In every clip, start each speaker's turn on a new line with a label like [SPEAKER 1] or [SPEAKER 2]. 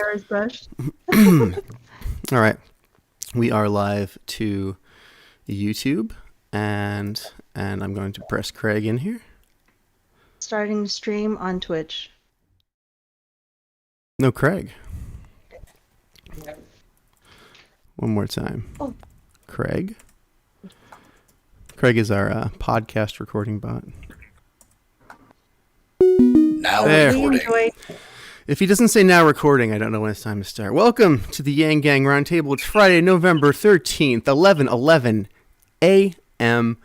[SPEAKER 1] hair is brushed.
[SPEAKER 2] All right. We are live to YouTube, and I'm going to press Craig in here.
[SPEAKER 1] Starting to stream on Twitch.
[SPEAKER 2] No, Craig. One more time.
[SPEAKER 1] Oh.
[SPEAKER 2] Craig. Craig is our podcast recording bot.
[SPEAKER 3] Now
[SPEAKER 2] There.
[SPEAKER 3] recording.
[SPEAKER 2] If he doesn't say now recording, I don't know when it's time to start. Welcome to the Yanggang Roundtable. It's Friday, November 13th, 11:11 a.m.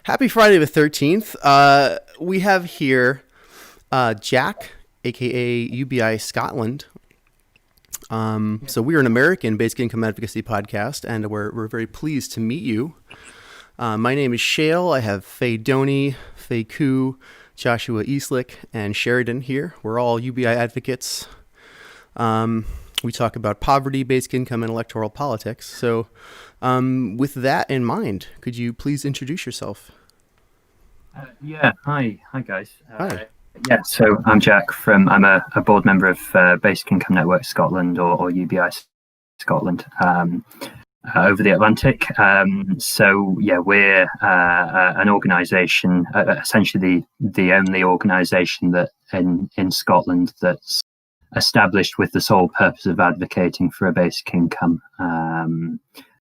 [SPEAKER 2] Happy Friday the 13th. We have here Jack, a.k.a. UBI Scotland. So we're an American basic income advocacy podcast, and we're very pleased to meet you. My name is Shale. I have Faye Ku, Joshua Eastlick, and Sheridan here. We're all UBI advocates. We talk about poverty, basic income, and electoral politics. So with that in mind, could you please introduce yourself?
[SPEAKER 4] Hi guys.
[SPEAKER 2] Hi.
[SPEAKER 4] So I'm Jack I'm a board member of Basic Income Network Scotland or UBI Scotland over the Atlantic. We're an organisation, essentially the only organisation that in Scotland that's established with the sole purpose of advocating for a basic income.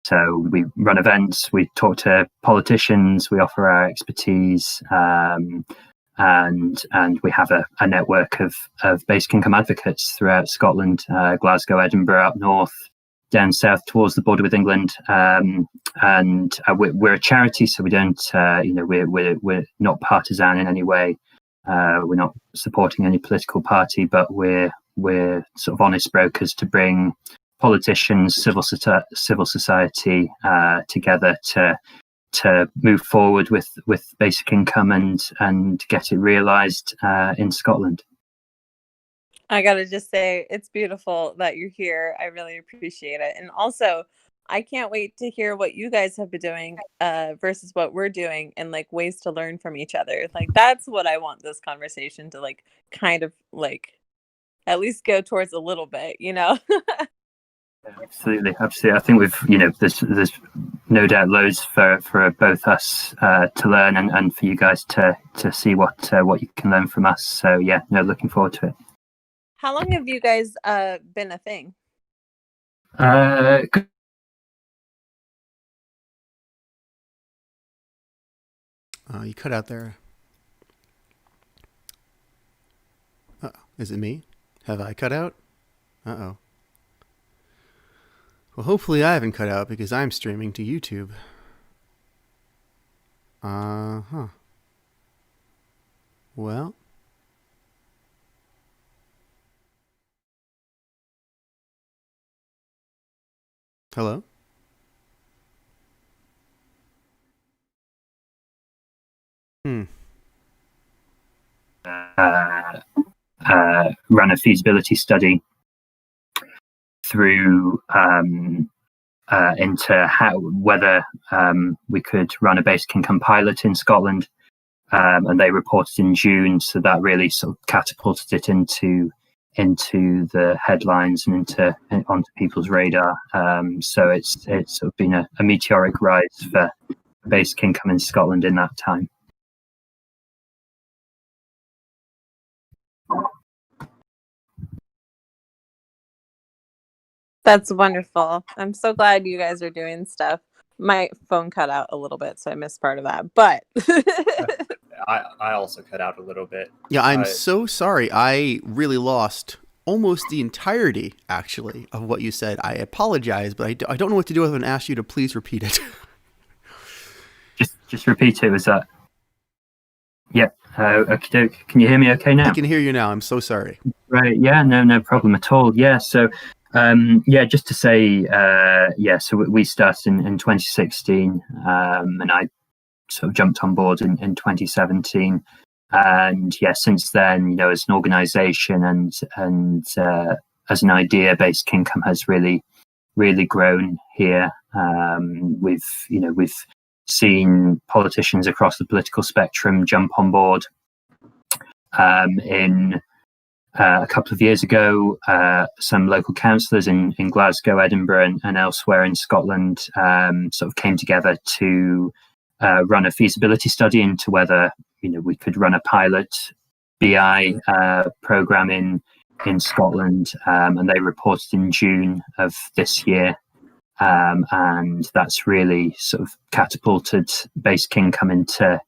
[SPEAKER 4] So we run events, we talk to politicians, we offer our expertise, and we have a network of basic income advocates throughout Scotland, Glasgow, Edinburgh, up north, down south towards the border with England. We're a charity, so we don't, we're not partisan in any way. We're not supporting any political party, but we're sort of honest brokers to bring politicians, civil society together to move forward with basic income and get it realised in Scotland.
[SPEAKER 5] I gotta just say, it's beautiful that you're here. I really appreciate it. And also, I can't wait to hear what you guys have been doing versus what we're doing and like ways to learn from each other. Like, that's what I want this conversation to like kind of like at least go towards a little bit, you know?
[SPEAKER 4] Absolutely. I think there's no doubt loads for both us to learn and for you guys to see what you can learn from us. So looking forward to it.
[SPEAKER 5] How long have you guys been a thing?
[SPEAKER 2] You cut out there. Is it me? Have I cut out? Uh-oh. Well, hopefully I haven't cut out because I'm streaming to YouTube. Well. Hello?
[SPEAKER 4] Ran a feasibility study through into whether we could run a basic income pilot in Scotland, and they reported in June, so that really sort of catapulted it into the headlines and onto people's radar. So it's sort of been a meteoric rise for basic income in Scotland in that time.
[SPEAKER 5] That's wonderful. I'm so glad you guys are doing stuff. My phone cut out a little bit, so I missed part of that. But
[SPEAKER 3] I also cut out a little bit.
[SPEAKER 2] Yeah, I'm so sorry. I really lost almost the entirety, actually, of what you said. I apologize, but I don't know what to do other than ask you to please repeat it.
[SPEAKER 4] Just repeat it. Was that? Yeah. Okay. Can you hear me okay now?
[SPEAKER 2] I can hear you now. I'm so sorry.
[SPEAKER 4] Right. Yeah. No problem at all. Yeah. So. Just to say, so we started in 2016, and I sort of jumped on board in 2017. And since then, as an organisation and as an idea, basic income has really grown here. We've seen politicians across the political spectrum jump on board in a couple of years ago, some local councillors in Glasgow, Edinburgh, and elsewhere in Scotland sort of came together to run a feasibility study into whether we could run a pilot BI program in Scotland, and they reported in June of this year, and that's really sort of catapulted basic income into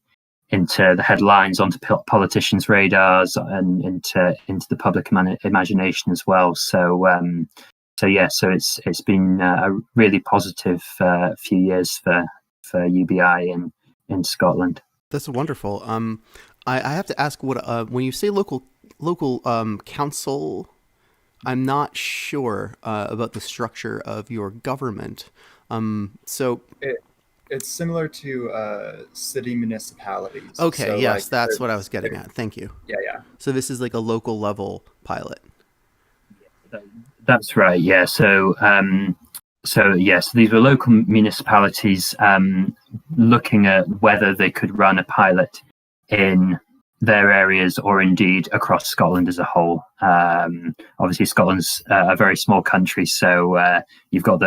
[SPEAKER 4] the headlines, onto politicians' radars, and into the public imagination as well. So it's been a really positive few years for UBI in Scotland.
[SPEAKER 2] That's wonderful. I have to ask, what when you say local council, I'm not sure about the structure of your government. So
[SPEAKER 3] it's similar to city municipalities.
[SPEAKER 2] okay,
[SPEAKER 3] So,
[SPEAKER 2] yes,
[SPEAKER 3] like,
[SPEAKER 2] that's what I was getting at. Thank you.
[SPEAKER 3] Yeah.
[SPEAKER 2] So this is like a local level pilot.
[SPEAKER 4] That's right. Yeah. So these were local municipalities looking at whether they could run a pilot in their areas or indeed across Scotland as a whole. Obviously, Scotland's a very small country, so you've got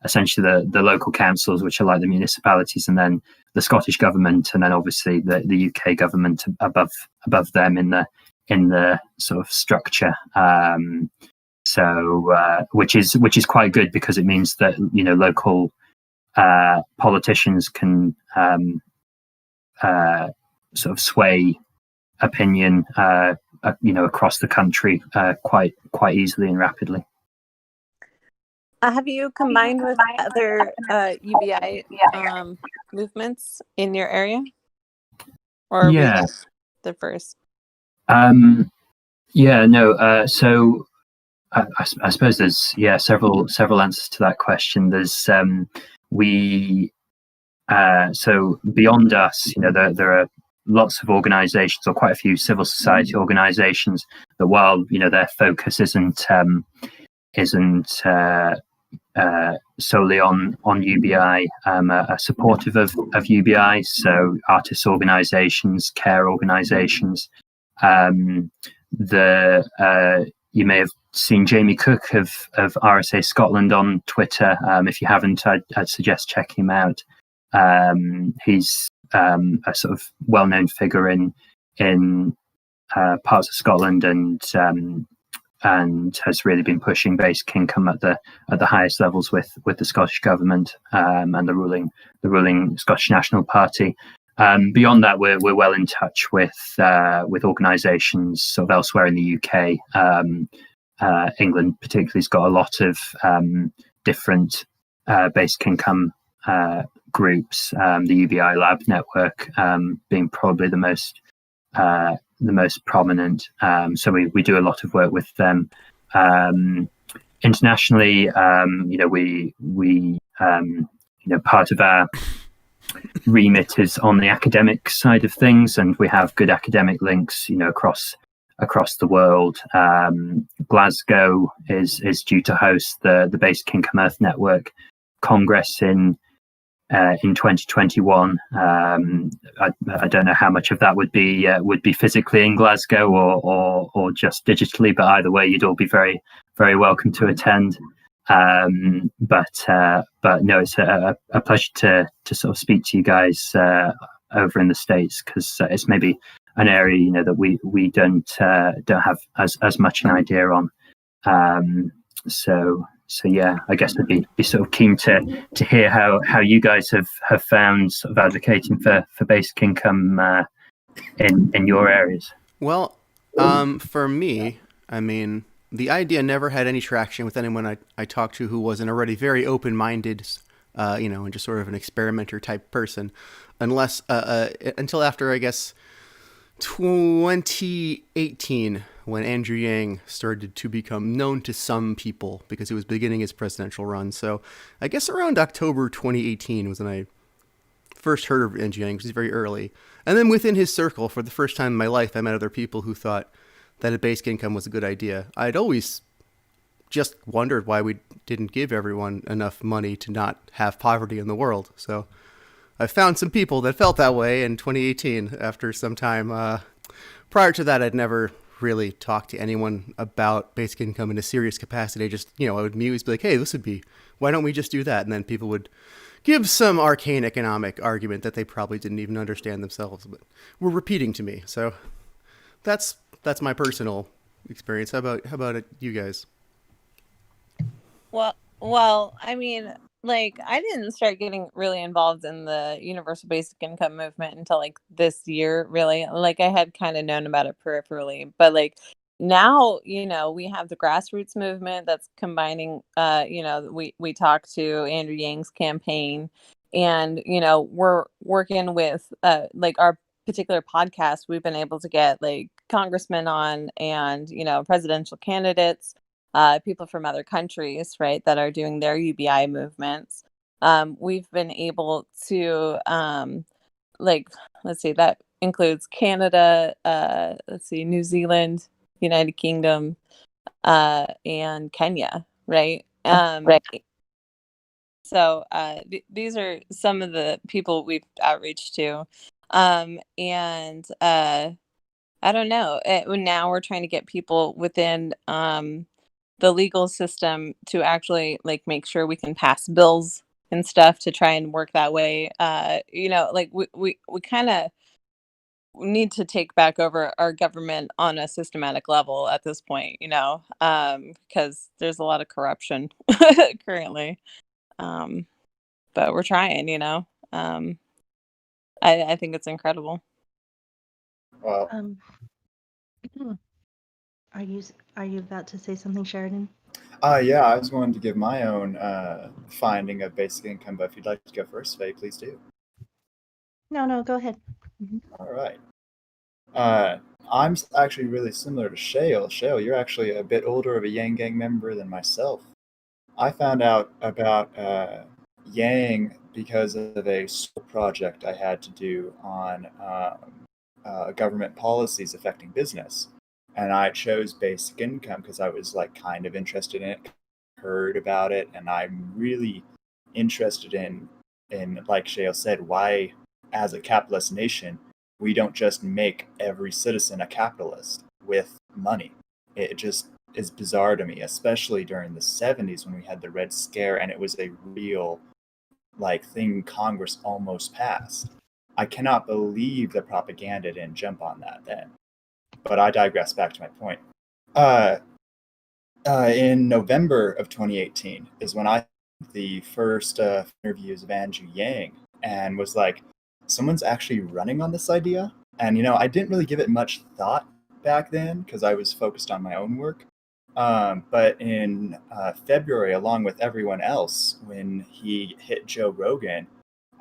[SPEAKER 4] essentially the local councils, which are like the municipalities, and then the Scottish government, and then obviously the UK government above them in the sort of structure. Which is quite good, because it means that local politicians can sort of sway opinion across the country quite easily and rapidly.
[SPEAKER 5] Have you combined with other UBI movements in your area, or
[SPEAKER 4] Yeah.
[SPEAKER 5] were you the first?
[SPEAKER 4] So I suppose there's several answers to that question. There's so beyond us, there are lots of organisations, or quite a few civil society organisations, that while their focus isn't solely on UBI, are supportive of UBI. So artists organisations, care organisations. You may have seen Jamie Cook of RSA Scotland on Twitter. If you haven't, I'd suggest checking him out. He's a sort of well-known figure in parts of Scotland, and has really been pushing basic income at the highest levels with the Scottish government and the ruling Scottish National Party. Beyond that, we're well in touch with organisations sort of elsewhere in the UK. England particularly has got a lot of different basic income groups. The UBI Lab network being probably the most prominent. So we do a lot of work with them. Internationally, we part of our remit is on the academic side of things, and we have good academic links across the world. Glasgow is due to host the Basic Income Earth Network Congress in 2021. I don't know how much of that would be physically in Glasgow or just digitally, but either way, you'd all be very, very welcome to attend. But no, it's a pleasure to sort of speak to you guys over in the States, because it's maybe an area that we don't have as much an idea on. So yeah, I guess I'd be sort of keen to hear how you guys have found sort of advocating for basic income in your areas.
[SPEAKER 2] Well, for me, I mean, the idea never had any traction with anyone I talked to who wasn't already very open-minded, and just sort of an experimenter type person, unless until after, I guess, 2018, when Andrew Yang started to become known to some people because he was beginning his presidential run. So I guess around October 2018 was when I first heard of Andrew Yang, because he's very early. And then within his circle, for the first time in my life, I met other people who thought that a basic income was a good idea. I'd always just wondered why we didn't give everyone enough money to not have poverty in the world. So I found some people that felt that way in 2018 after some time. Prior to that, I'd never really talk to anyone about basic income in a serious capacity. Just, I would always be like, hey, why don't we just do that? And then people would give some arcane economic argument that they probably didn't even understand themselves, but were repeating to me. So that's my personal experience. How about you guys?
[SPEAKER 5] Well, I mean, like, I didn't start getting really involved in the universal basic income movement until like this year, really. Like, I had kind of known about it peripherally, but like now, we have the grassroots movement that's combining. We talked to Andrew Yang's campaign, and we're working with like our particular podcast. We've been able to get like congressmen on, and presidential candidates, people from other countries, right, that are doing their UBI movements. We've been able to, like, let's see, that includes Canada, New Zealand, United Kingdom, and Kenya, right? So these are some of the people we've outreach to. And I don't know. Now we're trying to get people within the legal system to actually like make sure we can pass bills and stuff to try and work that way. Like we kind of need to take back over our government on a systematic level at this point, because there's a lot of corruption currently. But we're trying, I think it's incredible.
[SPEAKER 3] Well,
[SPEAKER 1] Are you about to say something, Sheridan?
[SPEAKER 3] yeah, I was going to give my own finding of basic income, but if you'd like to go first, Faye, please do.
[SPEAKER 1] No, go ahead.
[SPEAKER 3] All right. I'm actually really similar to Shale. Shale, you're actually a bit older of a Yang member than myself. I found out about Yang because of a project I had to do on government policies affecting business. And I chose basic income because I was like kind of interested in it, heard about it, and I'm really interested in like Shale said, why as a capitalist nation we don't just make every citizen a capitalist with money. It just is bizarre to me, especially during the 70s when we had the Red Scare and it was a real like thing Congress almost passed. I cannot believe the propaganda didn't jump on that then. But I digress. Back to my point. In November of 2018 is when I did the first interviews of Andrew Yang and was like, someone's actually running on this idea. And, I didn't really give it much thought back then because I was focused on my own work. But in February, along with everyone else, when he hit Joe Rogan,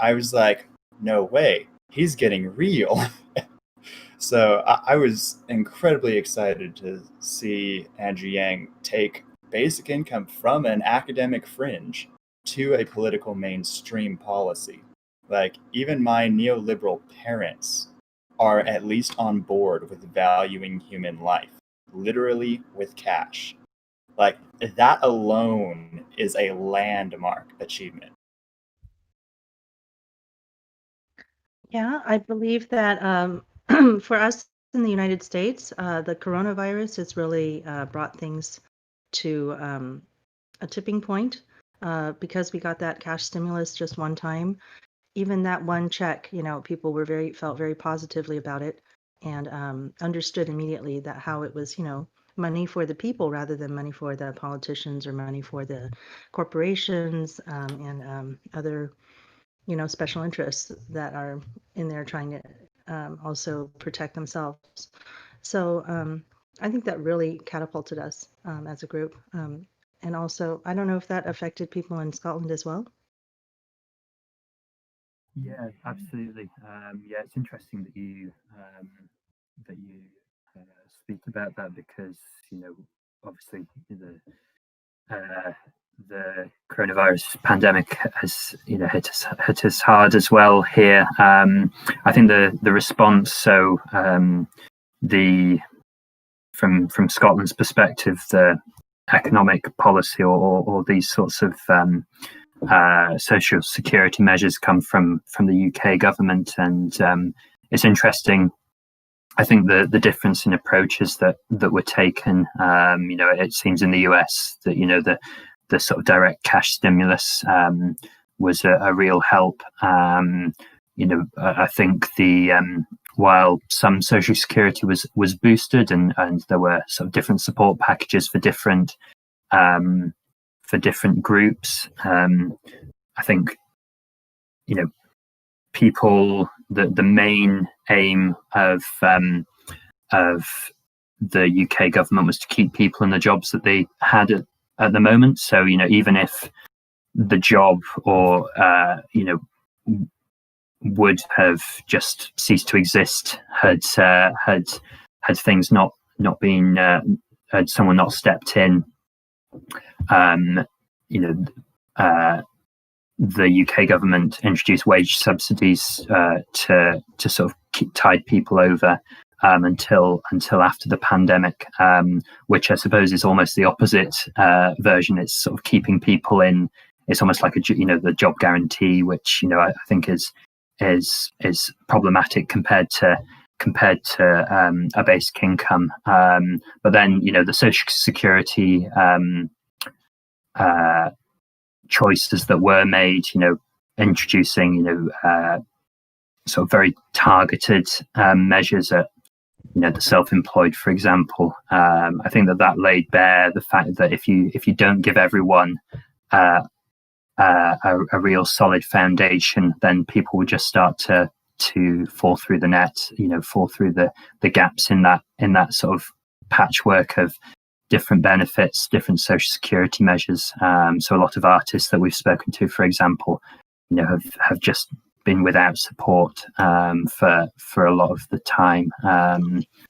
[SPEAKER 3] I was like, no way, he's getting real. So I was incredibly excited to see Andrew Yang take basic income from an academic fringe to a political mainstream policy. Like, even my neoliberal parents are at least on board with valuing human life, literally with cash. Like, that alone is a landmark achievement.
[SPEAKER 1] Yeah, I believe that for us in the United States, the coronavirus has really brought things to a tipping point because we got that cash stimulus just one time. Even that one check, people felt very positively about it and understood immediately that how it was, money for the people rather than money for the politicians or money for the corporations and other special interests that are in there trying to also protect themselves. So I think that really catapulted us as a group. And also, I don't know if that affected people in Scotland as well.
[SPEAKER 4] Yeah, absolutely. Yeah, it's interesting that you speak about that because obviously the coronavirus pandemic has hit us hard as well here. I think the response, so the from Scotland's perspective, the economic policy or these sorts of social security measures come from the UK government, and it's interesting I think the difference in approaches that were taken, it seems in the US that the sort of direct cash stimulus was a real help. I think while some Social Security was boosted and there were sort of different support packages for different groups, I think people, the main aim of the UK government was to keep people in the jobs that they had at the moment. So even if the job or would have just ceased to exist had things not been had someone not stepped in, the UK government introduced wage subsidies to sort of tide people over until after the pandemic, which I suppose is almost the opposite version. It's sort of keeping people in. It's almost like the job guarantee, which I think is problematic compared to a basic income. But then the Social Security choices that were made, introducing sort of very targeted measures at the self-employed, for example. I think that laid bare the fact that if you don't give everyone a real solid foundation, then people will just start to fall through the net, fall through the gaps in that sort of patchwork of different benefits, different Social Security measures. So a lot of artists that we've spoken to, for example, have just been without support for a lot of the time.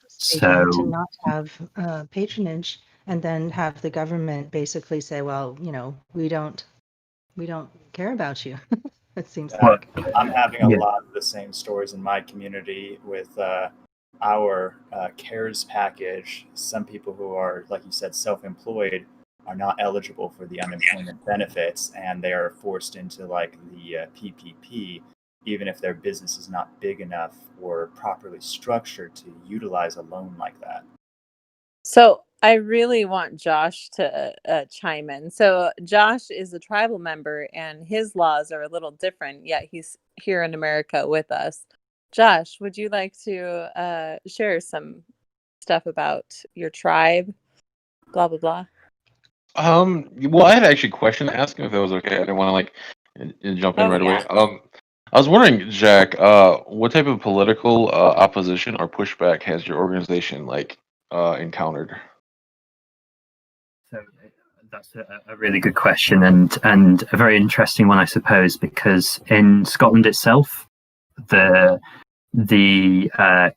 [SPEAKER 4] So
[SPEAKER 1] to not have patronage, and then have the government basically say, well, we don't care about you. It seems like
[SPEAKER 3] I'm having a lot of the same stories in my community with our CARES package. Some people who are, like you said, self-employed are not eligible for the unemployment benefits, and they are forced into like the PPP, even if their business is not big enough or properly structured to utilize a loan like that.
[SPEAKER 5] So I really want Josh to chime in. So Josh is a tribal member, and his laws are a little different, yet he's here in America with us. Josh, would you like to share some stuff about your tribe? Blah, blah, blah.
[SPEAKER 6] Well, I had actually a question to ask him if that was okay. I didn't want to jump in right away. I was wondering, Jack, what type of political opposition or pushback has your organization encountered?
[SPEAKER 4] So that's a really good question, and a very interesting one, I suppose, because in Scotland itself, the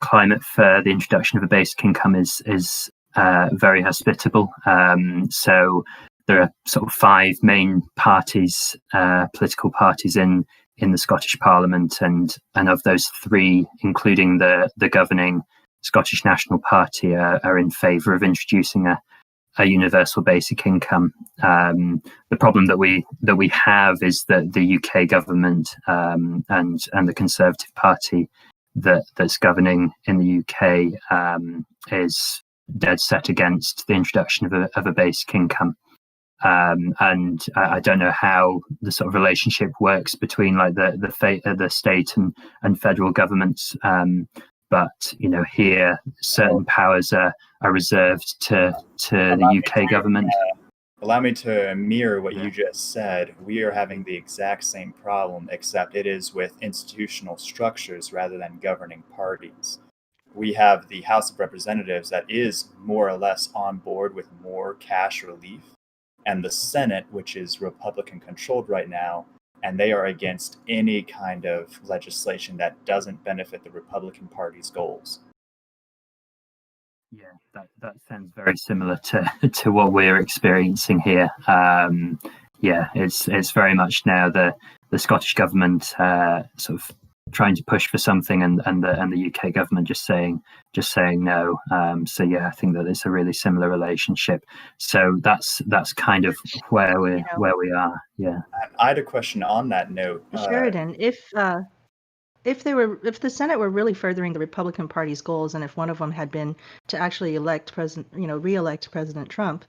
[SPEAKER 4] climate for the introduction of a basic income is very hospitable. So there are sort of 5 main parties, political parties in the Scottish Parliament, and of those 3, including the governing Scottish National Party, are in favour of introducing a universal basic income. The problem that we have is that the UK government and the Conservative Party that's governing in the UK is dead set against the introduction of a basic income. And I don't know how the sort of relationship works between like the state and federal governments. But here certain powers are reserved to the UK government.
[SPEAKER 3] Allow me to mirror what you just said. We are having the exact same problem, except it is with institutional structures rather than governing parties. We have the House of Representatives that is more or less on board with more cash relief, and the Senate, which is Republican controlled right now, and they are against any kind of legislation that doesn't benefit the Republican Party's goals.
[SPEAKER 4] Yeah, that sounds very similar to what we're experiencing here. It's very much now the Scottish government sort of trying to push for something, and the UK government just saying no. I think that it's a really similar relationship. So that's kind of where we are. Yeah.
[SPEAKER 3] I had a question on that note.
[SPEAKER 1] Sheridan, if the Senate were really furthering the Republican Party's goals, and if one of them had been to actually re-elect President Trump,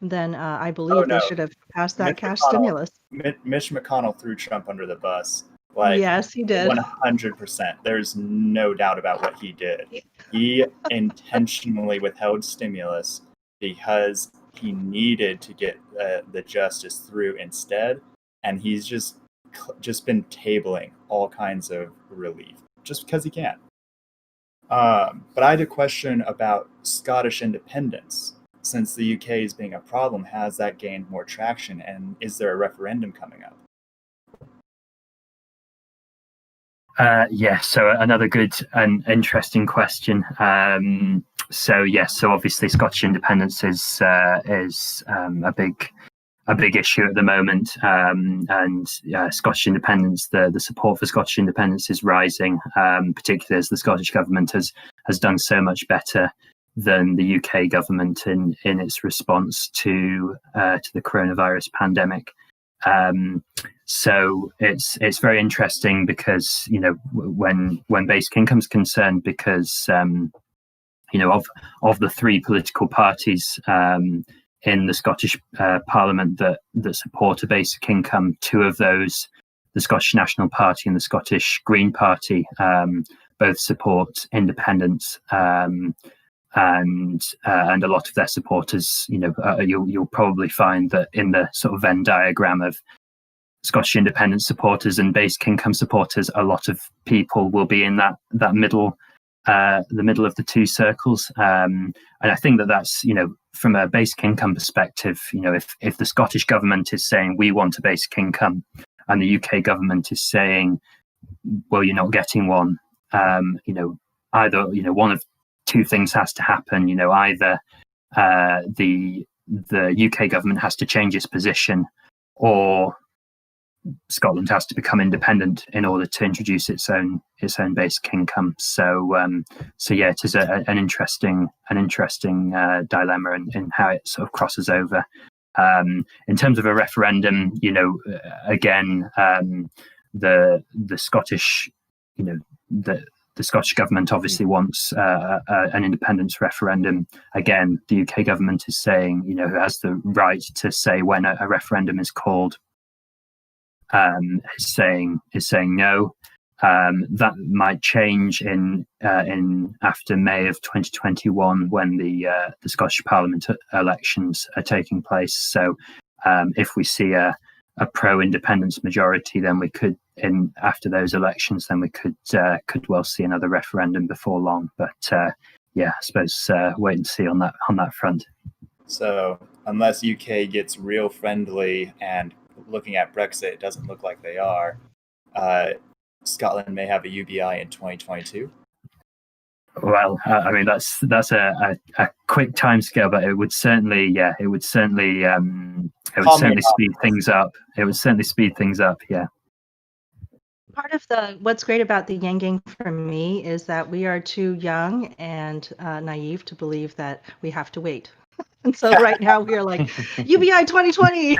[SPEAKER 1] then I believe they should have passed that cash stimulus.
[SPEAKER 3] Mitch McConnell threw Trump under the bus.
[SPEAKER 1] Yes, he did.
[SPEAKER 3] 100%. There's no doubt about what he did. He intentionally withheld stimulus because he needed to get the justice through instead, and he's just been tabling all kinds of relief just because he can. But I had a question about Scottish independence. Since the UK is being a problem, has that gained more traction, and is there a referendum coming up?
[SPEAKER 4] So another good and interesting question. So obviously Scottish independence is a big issue at the moment, and Scottish independence, the support for Scottish independence is rising, particularly as the Scottish government has done so much better than the UK government in its response to the coronavirus pandemic. So it's very interesting because when basic income is concerned, because of the three political parties in the Scottish Parliament that support a basic income, two of those, the Scottish National Party and the Scottish Green Party, both support independence. And a lot of their supporters, you'll probably find that in the sort of Venn diagram of Scottish independence supporters and basic income supporters, a lot of people will be in that middle, the middle of the two circles. And I think that's, from a basic income perspective, if the Scottish government is saying we want a basic income, and the UK government is saying, well, you're not getting one, either one of two things has to happen. Either the UK government has to change its position, or Scotland has to become independent in order to introduce its own basic income. So it is an interesting dilemma in how it sort of crosses over. In terms of a referendum, again, the Scottish, the Scottish government obviously wants an independence referendum. Again, the UK government is saying, who has the right to say when a referendum is called, is saying no. That might change in after May of 2021 when the Scottish Parliament elections are taking place. So if we see a pro-independence majority, then we could, after those elections, then we could well see another referendum before long. But I suppose wait and see on that front.
[SPEAKER 3] So unless UK gets real friendly, and looking at Brexit, it doesn't look like they are, Scotland may have a UBI in 2022.
[SPEAKER 4] Well, I mean that's a quick timescale, but it would certainly speed things up. It would certainly speed things up. Yeah.
[SPEAKER 1] Part of what's great about the yanggang for me is that we are too young and naive to believe that we have to wait. And so right now we are like UBI 2020.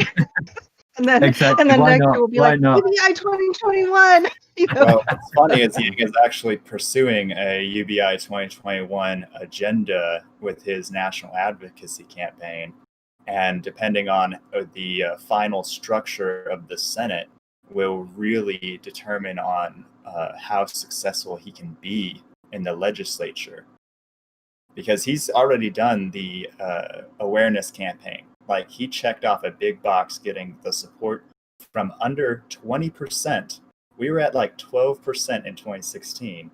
[SPEAKER 1] And then,
[SPEAKER 4] exactly.
[SPEAKER 1] And then
[SPEAKER 4] Why
[SPEAKER 1] next
[SPEAKER 4] not?
[SPEAKER 1] year we'll be
[SPEAKER 4] Why
[SPEAKER 1] like
[SPEAKER 4] not?
[SPEAKER 1] UBI 2021.
[SPEAKER 3] Well, what's funny is he is actually pursuing a UBI 2021 agenda with his national advocacy campaign, and depending on the final structure of the Senate, will really determine on how successful he can be in the legislature, because he's already done the awareness campaign. Like, he checked off a big box, getting the support from under 20%. We were at like 12% in 2016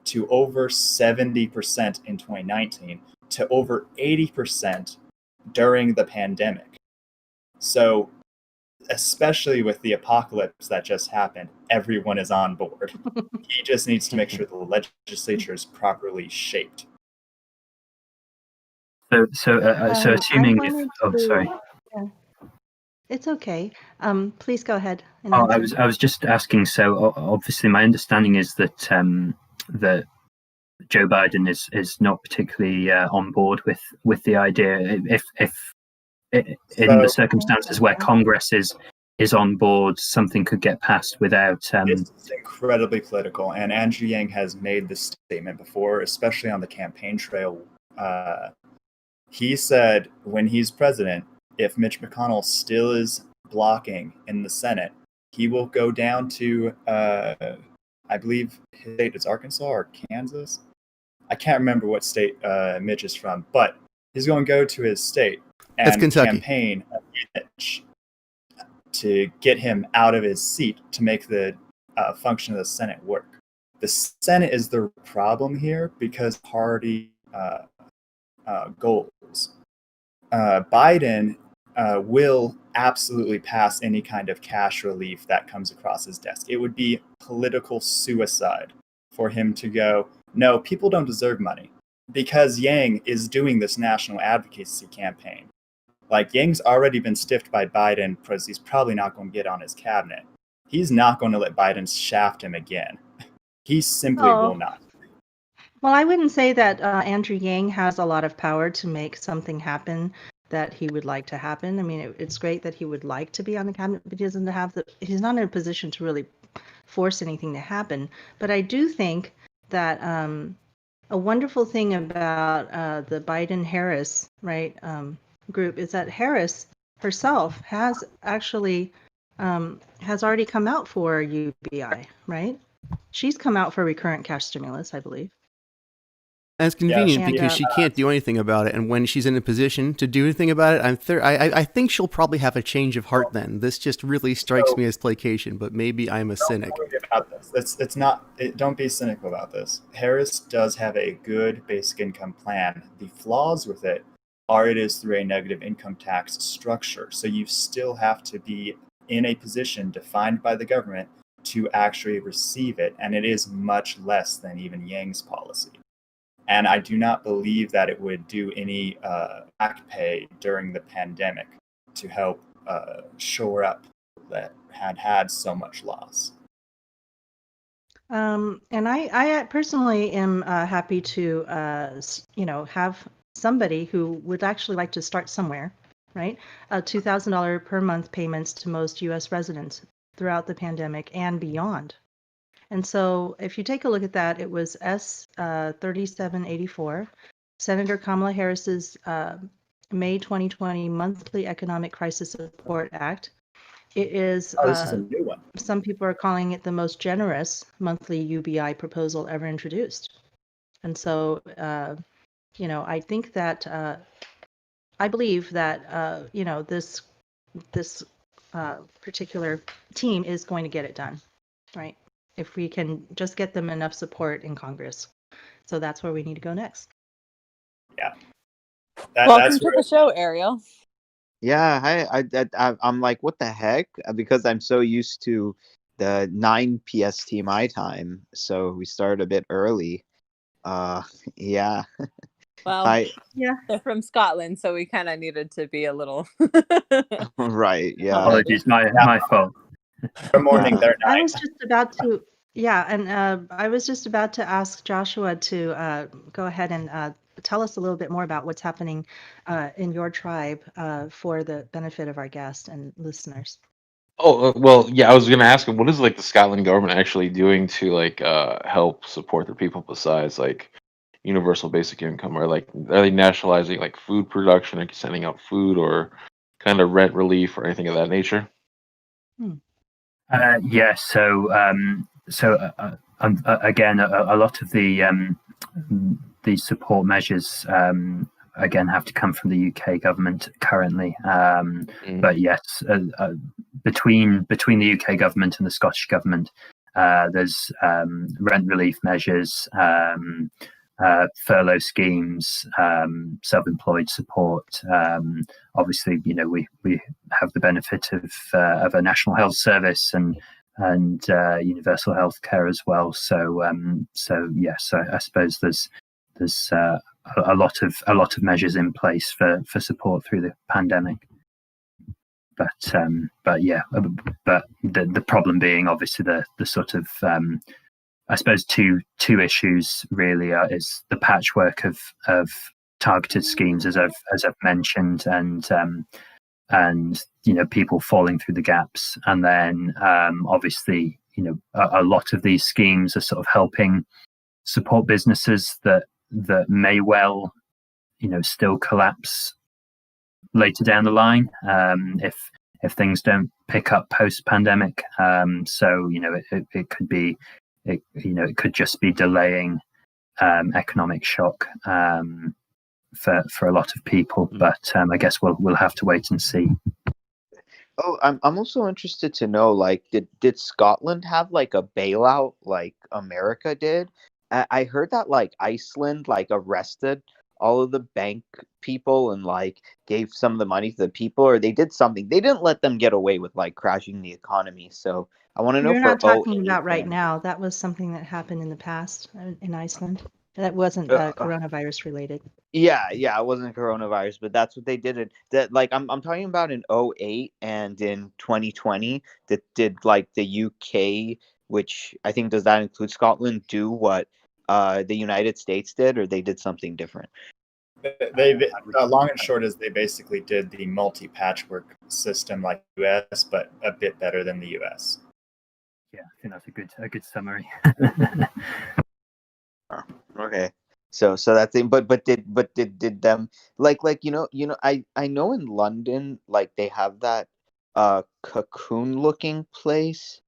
[SPEAKER 3] to over 70% in 2019 to over 80% during the pandemic. So, especially with the apocalypse that just happened, everyone is on board. He just needs to make sure the legislature is properly shaped.
[SPEAKER 4] So assuming sorry.
[SPEAKER 1] Yeah. It's okay. Please go ahead.
[SPEAKER 4] I was just asking. So obviously, my understanding is that that Joe Biden is not particularly on board with the idea. If in the circumstances where Congress is is on board, something could get passed without.
[SPEAKER 3] It's incredibly political, and Andrew Yang has made this statement before, especially on the campaign trail. He said when he's president, if Mitch McConnell still is blocking in the Senate, he will go down to, I believe his state is Arkansas or Kansas. I can't remember what state Mitch is from, but he's going to go to his state and campaign Mitch to get him out of his seat to make the function of the Senate work. The Senate is the problem here because party goals. Biden will absolutely pass any kind of cash relief that comes across his desk. It would be political suicide for him to go, no, people don't deserve money, because Yang is doing this national advocacy campaign. Like, Yang's already been stiffed by Biden because he's probably not going to get on his cabinet. He's not going to let Biden shaft him again. He simply will not.
[SPEAKER 1] Well, I wouldn't say that Andrew Yang has a lot of power to make something happen that he would like to happen. I mean, it's great that he would like to be on the cabinet, but he doesn't have he's not in a position to really force anything to happen. But I do think that a wonderful thing about the Biden-Harris, right, group is that Harris herself has actually has already come out for UBI, right? She's come out for recurrent cash stimulus, I believe.
[SPEAKER 2] And it's convenient because she can't do anything about it. And when she's in a position to do anything about it, I think she'll probably have a change of heart then. This just really strikes me as placation, but maybe I'm a cynic.
[SPEAKER 3] Don't worry about this. It's not. Don't be cynical about this. Harris does have a good basic income plan. The flaws with it are it is through a negative income tax structure. So you still have to be in a position defined by the government to actually receive it. And it is much less than even Yang's policy. And I do not believe that it would do any back pay during the pandemic to help shore up that had so much loss.
[SPEAKER 1] And I personally am happy to, have somebody who would actually like to start somewhere, right? $2,000 per month payments to most U.S. residents throughout the pandemic and beyond. And so if you take a look at that, it was S 3784, Senator Kamala Harris's May 2020 Monthly Economic Crisis Support Act. It is,
[SPEAKER 3] this is a new one.
[SPEAKER 1] Some people are calling it the most generous monthly UBI proposal ever introduced. And so, I think that, I believe that, this particular team is going to get it done, right? If we can just get them enough support in Congress. So that's where we need to go next.
[SPEAKER 3] Yeah.
[SPEAKER 5] Welcome to the show, Ariel.
[SPEAKER 7] Yeah, I'm like, what the heck? Because I'm so used to the 9 PST my time, so we started a bit early. Yeah.
[SPEAKER 5] Well, they're from Scotland, so we kind of needed to be a little.
[SPEAKER 7] Right. Yeah.
[SPEAKER 4] Apologies, my fault.
[SPEAKER 3] Good morning, there.
[SPEAKER 1] I was just about to, I was just about to ask Joshua to go ahead and tell us a little bit more about what's happening in your tribe for the benefit of our guests and listeners.
[SPEAKER 6] Oh, well, yeah, I was going to ask him, what is like the Scotland government actually doing to help support their people besides like universal basic income, or like are they nationalizing like food production, like sending out food or kind of rent relief or anything of that nature?
[SPEAKER 4] Yes. So again, a lot of the support measures again have to come from the UK government currently. But yes, between the UK government and the Scottish government, there's rent relief measures, furlough schemes, self-employed support. Obviously, we have the benefit of a national health service and universal health care as well. So yes, I suppose there's a lot of measures in place for support through the pandemic. But the problem being obviously the sort of I suppose two issues really is the patchwork of targeted schemes as I've mentioned, and and people falling through the gaps. And then obviously a lot of these schemes are sort of helping support businesses that may well still collapse later down the line if things don't pick up post pandemic. So it could be it could just be delaying economic shock for a lot of people. But I guess we'll have to wait and see.
[SPEAKER 7] Oh, I'm also interested to know, like, did Scotland have like a bailout like America did? I heard that like Iceland like arrested all of the bank people and like gave some of the money to the people, or they did something. They didn't let them get away with like crashing the economy. So I want to know
[SPEAKER 1] You're
[SPEAKER 7] for
[SPEAKER 1] not talking
[SPEAKER 7] 08
[SPEAKER 1] about right
[SPEAKER 7] and
[SPEAKER 1] now. That was something that happened in the past in Iceland. That wasn't coronavirus related.
[SPEAKER 7] yeah, it wasn't coronavirus, but that's what they did. That like I'm talking about in 08 and in 2020 that did like the UK, which I think does that include Scotland, do what the United States did, or they did something different?
[SPEAKER 3] They long and short is they basically did the multi-patchwork system like US, but a bit better than the US.
[SPEAKER 4] Yeah, I think that's a good summary.
[SPEAKER 7] Okay. So that's it. But did them like I know in London like they have that cocoon looking place.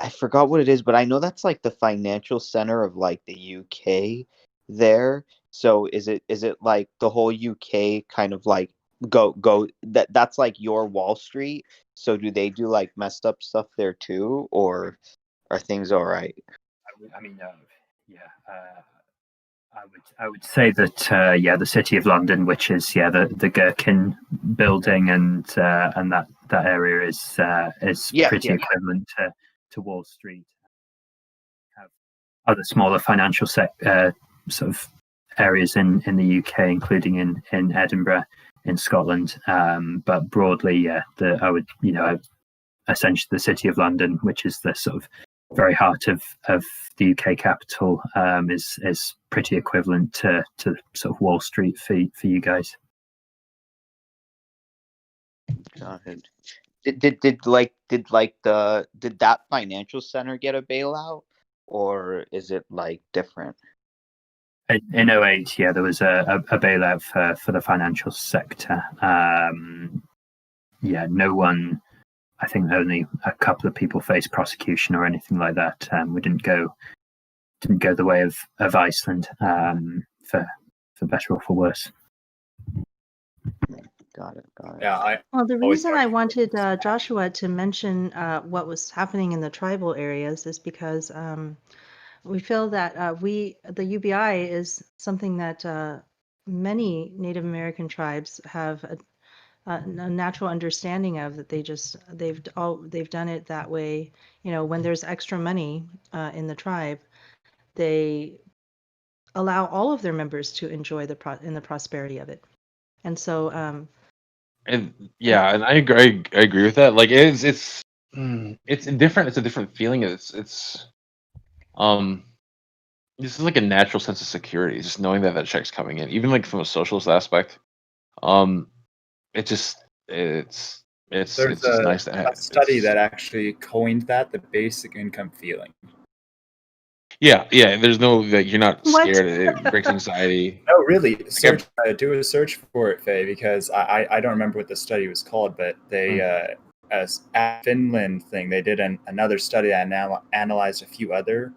[SPEAKER 7] I forgot what it is, but I know that's like the financial center of like the UK there. So is it like the whole UK kind of like go that's like your Wall Street? So do they do like messed up stuff there too, or are things all right?
[SPEAKER 4] I mean, yeah. I would say that the City of London, which is the Gherkin building and that area is pretty equivalent to Wall Street. Have other smaller financial sort of areas in the UK, including in Edinburgh, in Scotland. But broadly, essentially the City of London, which is the sort of very heart of the UK capital, is pretty equivalent to sort of Wall Street for you guys.
[SPEAKER 7] Got it. Did that financial center get a bailout, or is it like different?
[SPEAKER 4] In 08, there was a bailout for the financial sector. No one. I think only a couple of people faced prosecution or anything like that. We didn't go the way of Iceland, for better or for worse.
[SPEAKER 7] Got it.
[SPEAKER 3] Yeah.
[SPEAKER 1] Well, the reason I wanted Joshua to mention what was happening in the tribal areas is because we feel that the UBI is something that many Native American tribes have a natural understanding of, that they've done it that way. When there's extra money in the tribe, they allow all of their members to enjoy the prosperity of it. And so
[SPEAKER 6] And I agree with that. Like it's different. It's a different feeling. This is like a natural sense of security, just knowing that check's coming in, even like from a socialist aspect. It's just nice to have.
[SPEAKER 3] A study that actually coined that, the basic income feeling.
[SPEAKER 6] Yeah. There's no you're not scared. It breaks anxiety.
[SPEAKER 3] No, really. Do a search for it, Faye, because I don't remember what the study was called, but they as at Finland thing, they did another study that analyzed a few other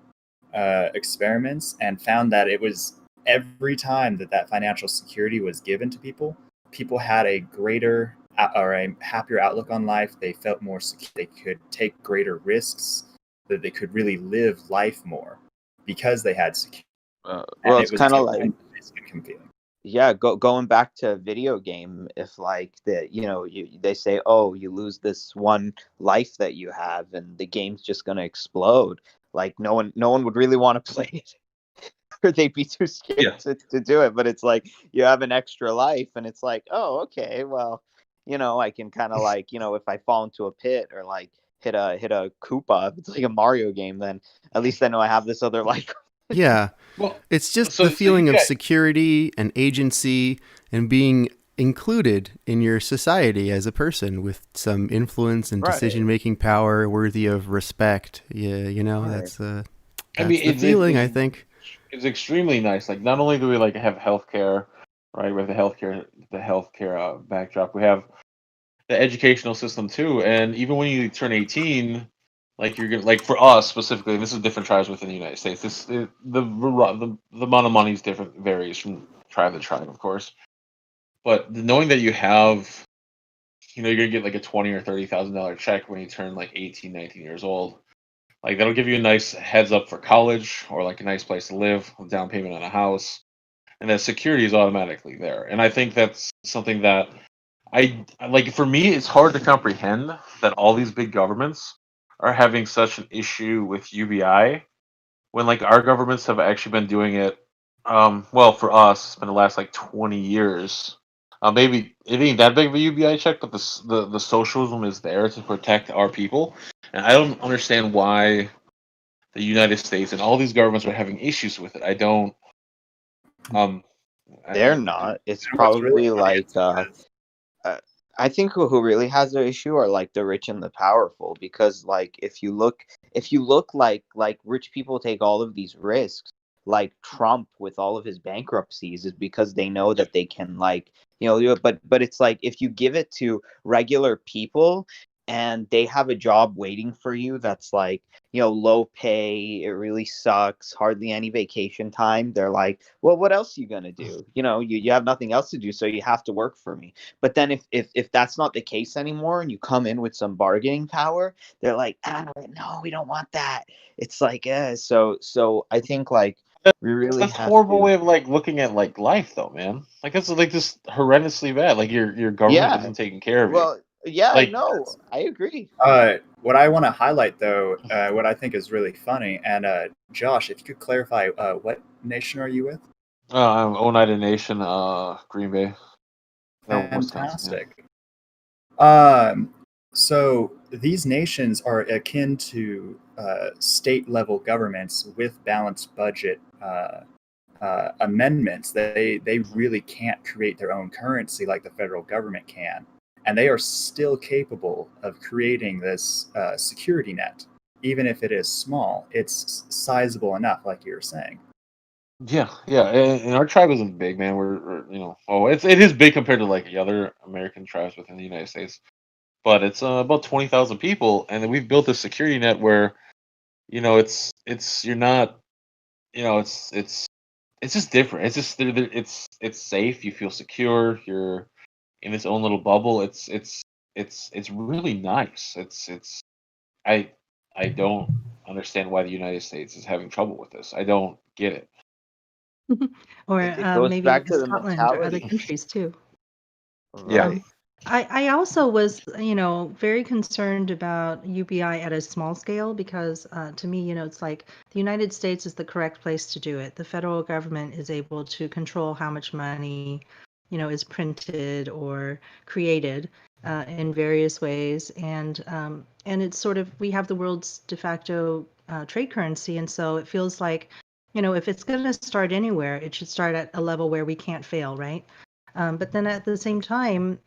[SPEAKER 3] experiments and found that it was every time that financial security was given to people had a greater or a happier outlook on life. They felt more secure. They could take greater risks. That they could really live life more because they had security.
[SPEAKER 7] Well, it's kind of like
[SPEAKER 3] feeling.
[SPEAKER 7] Going back to a video game. If like they say, oh, you lose this one life that you have, and the game's just gonna explode. Like no one would really want to play it. Or they'd be too scared to do it. But it's like you have an extra life, and it's like, oh, okay, well, I can kind of like, if I fall into a pit or like hit a Koopa, if it's like a Mario game, then at least I know I have this other life.
[SPEAKER 2] Yeah. Well, it's just the feeling of security and agency and being included in your society as a person with some influence and
[SPEAKER 3] Right.
[SPEAKER 2] decision-making power worthy of respect. Yeah,
[SPEAKER 7] Right.
[SPEAKER 2] that's
[SPEAKER 6] I
[SPEAKER 2] that's
[SPEAKER 6] mean,
[SPEAKER 2] the feeling, I think.
[SPEAKER 6] It's extremely nice. Like, not only do we like have healthcare, right? With the healthcare backdrop, we have the educational system too. And even when you turn 18, like you're gonna, like, for us specifically, and this is different tribes within the United States. The amount of money is different, varies from tribe to tribe, of course. But knowing that you have, you're gonna get like a $20,000 or $30,000 check when you turn like 18, 19 years old. Like, that'll give you a nice heads up for college, or like a nice place to live, a down payment on a house, and that security is automatically there. And I think that's something that I like. For me, it's hard to comprehend that all these big governments are having such an issue with UBI, when like our governments have actually been doing it. Well, for us, it's been the last like 20 years. Maybe it ain't that big of a UBI check, but the socialism is there to protect our people, and I don't understand why the United States and all these governments are having issues with it. I don't. Um,
[SPEAKER 7] They're not. It's
[SPEAKER 3] And what's really
[SPEAKER 7] probably
[SPEAKER 3] funny
[SPEAKER 7] like
[SPEAKER 3] is that
[SPEAKER 7] I think who really has the issue are like the rich and the powerful, because like if you look like rich people take all of these risks, like Trump with all of his bankruptcies, is because they know that they can, like, do it. But it's like if you give it to regular people and they have a job waiting for you that's like, low pay, it really sucks, hardly any vacation time, they're like, well, what else are you gonna do? You have nothing else to do, so you have to work for me. But then if that's not the case anymore and you come in with some bargaining power, they're like, no, we don't want that. It's like, so I think like we really
[SPEAKER 6] that's a
[SPEAKER 7] have
[SPEAKER 6] horrible
[SPEAKER 7] to.
[SPEAKER 6] way of like looking at like life, though, man. Like, that's like just horrendously bad. Like, your government
[SPEAKER 7] Yeah.
[SPEAKER 6] isn't taking care of you.
[SPEAKER 7] Well, yeah,
[SPEAKER 6] Like,
[SPEAKER 7] no, I agree.
[SPEAKER 3] what I want to highlight, though, what I think is really funny, and Josh, if you could clarify, what nation are you with?
[SPEAKER 6] I'm Oneida Nation, Green Bay, or Wisconsin. Yeah.
[SPEAKER 3] Fantastic. So these nations are akin to state level governments with balanced budget amendments. They really can't create their own currency like the federal government can, and they are still capable of creating this security net. Even if it is small, it's sizable enough, like you were saying.
[SPEAKER 6] Yeah, yeah, and our tribe isn't big, man. It is big compared to like the other American tribes within the United States, but it's about 20,000 people, and then we've built a security net where, it's you're not, it's just different. It's just it's safe. You feel secure. You're in its own little bubble. It's really nice. I I don't understand why the United States is having trouble with this. I don't get it.
[SPEAKER 1] Or
[SPEAKER 7] It goes
[SPEAKER 1] maybe
[SPEAKER 7] back to the
[SPEAKER 1] Scotland or other
[SPEAKER 7] mentality.
[SPEAKER 1] countries too.
[SPEAKER 6] Yeah.
[SPEAKER 7] Right.
[SPEAKER 1] I also was, very concerned about UBI at a small scale because to me, it's like the United States is the correct place to do it. The federal government is able to control how much money, is printed or created in various ways, and it's sort of we have the world's de facto trade currency, and so it feels like, if it's going to start anywhere, it should start at a level where we can't fail, right? But then at the same time,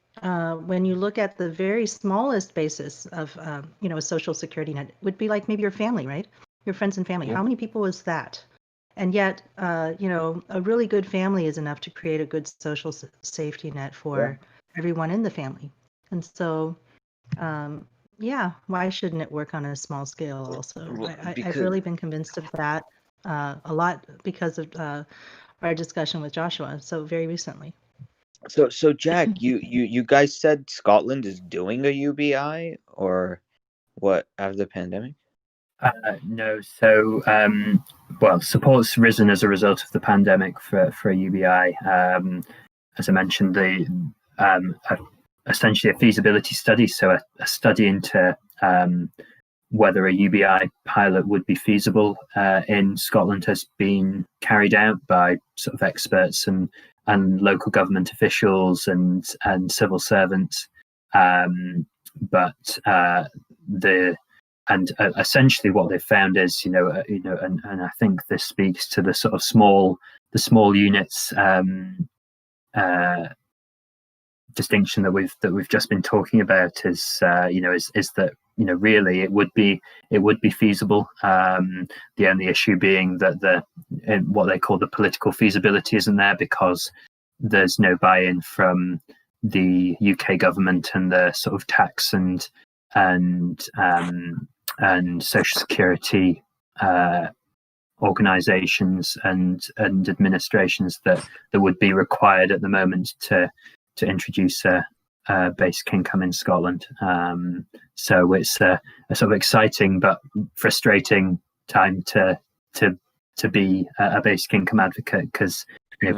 [SPEAKER 1] when you look at the very smallest basis of, a social security net, it would be like maybe your family, right? Your friends and family.
[SPEAKER 6] Yeah.
[SPEAKER 1] How many people is that? And yet, a really good family is enough to create a good social safety net for everyone in the family. And so, yeah, why shouldn't it work on a small scale also? I've
[SPEAKER 7] Because
[SPEAKER 1] really been convinced of that a lot because of our discussion with Joshua so very recently.
[SPEAKER 7] so Jack, you guys said Scotland is doing a UBI or what after the pandemic?
[SPEAKER 4] No, so well, support's risen as a result of the pandemic for a UBI. As I mentioned, essentially a feasibility study, so a study into whether a UBI pilot would be feasible in Scotland has been carried out by sort of experts and local government officials and civil servants, but essentially what they've found is, and I think this speaks to the sort of small units distinction that we've just been talking about is that really it would be feasible. The only issue being that what they call the political feasibility isn't there, because there's no buy-in from the UK government and the sort of tax and social security organisations and administrations that would be required at the moment to introduce a basic income in Scotland. So it's a sort of exciting but frustrating time to be a basic income advocate, because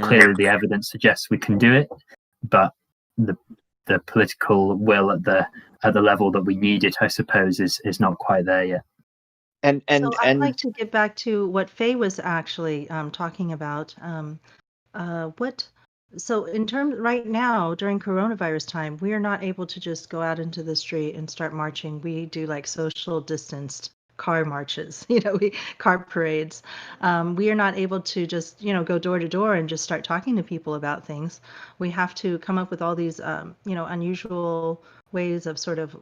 [SPEAKER 4] clearly the evidence suggests we can do it, but the political will at the level that we need it, I suppose, is not quite there yet.
[SPEAKER 1] So I'd like to get back to what Faye was actually talking about. So in terms right now during coronavirus time, we are not able to just go out into the street and start marching. We do like social distanced car marches, car parades. We are not able to just, go door to door and just start talking to people about things. We have to come up with all these, unusual ways of sort of,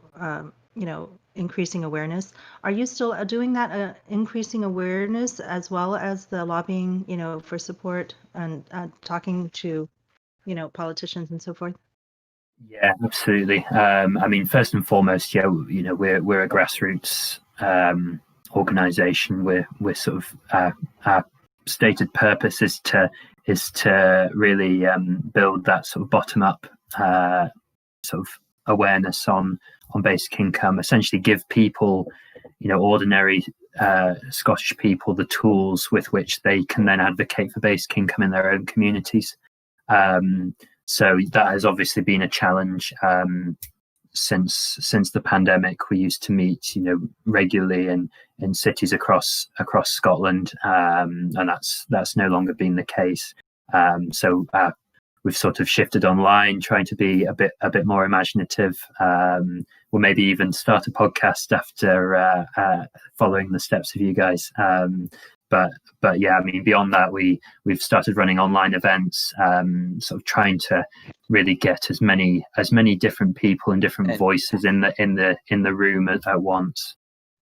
[SPEAKER 1] increasing awareness. Are you still doing that, increasing awareness as well as the lobbying, for support and talking to, politicians and so forth?
[SPEAKER 4] Yeah, absolutely. I mean, first and foremost, we're a grassroots organization. We're sort of our stated purpose is to really build that sort of bottom up sort of awareness on basic income. Essentially, give people, ordinary Scottish people, the tools with which they can then advocate for basic income in their own communities. So that has obviously been a challenge since the pandemic. We used to meet, regularly in cities across Scotland, and that's no longer been the case. So we've sort of shifted online, trying to be a bit more imaginative. We'll maybe even start a podcast after following the steps of you guys. But yeah, I mean, beyond that, we've started running online events, sort of trying to really get as many different people and different voices in the room at once.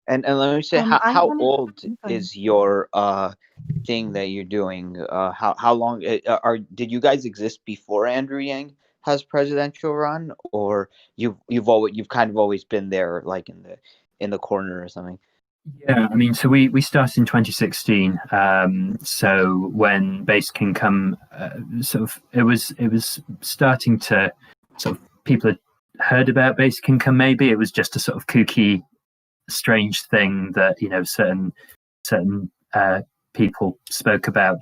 [SPEAKER 7] And let me say, how old is your thing that you're doing? How long did you guys exist before Andrew Yang has presidential run, or you've kind of always been there, like in the corner or something?
[SPEAKER 4] Yeah, I mean, so we started in 2016. So when basic income it was starting to sort of, people had heard about basic income. Maybe it was just a sort of kooky, strange thing that certain people spoke about.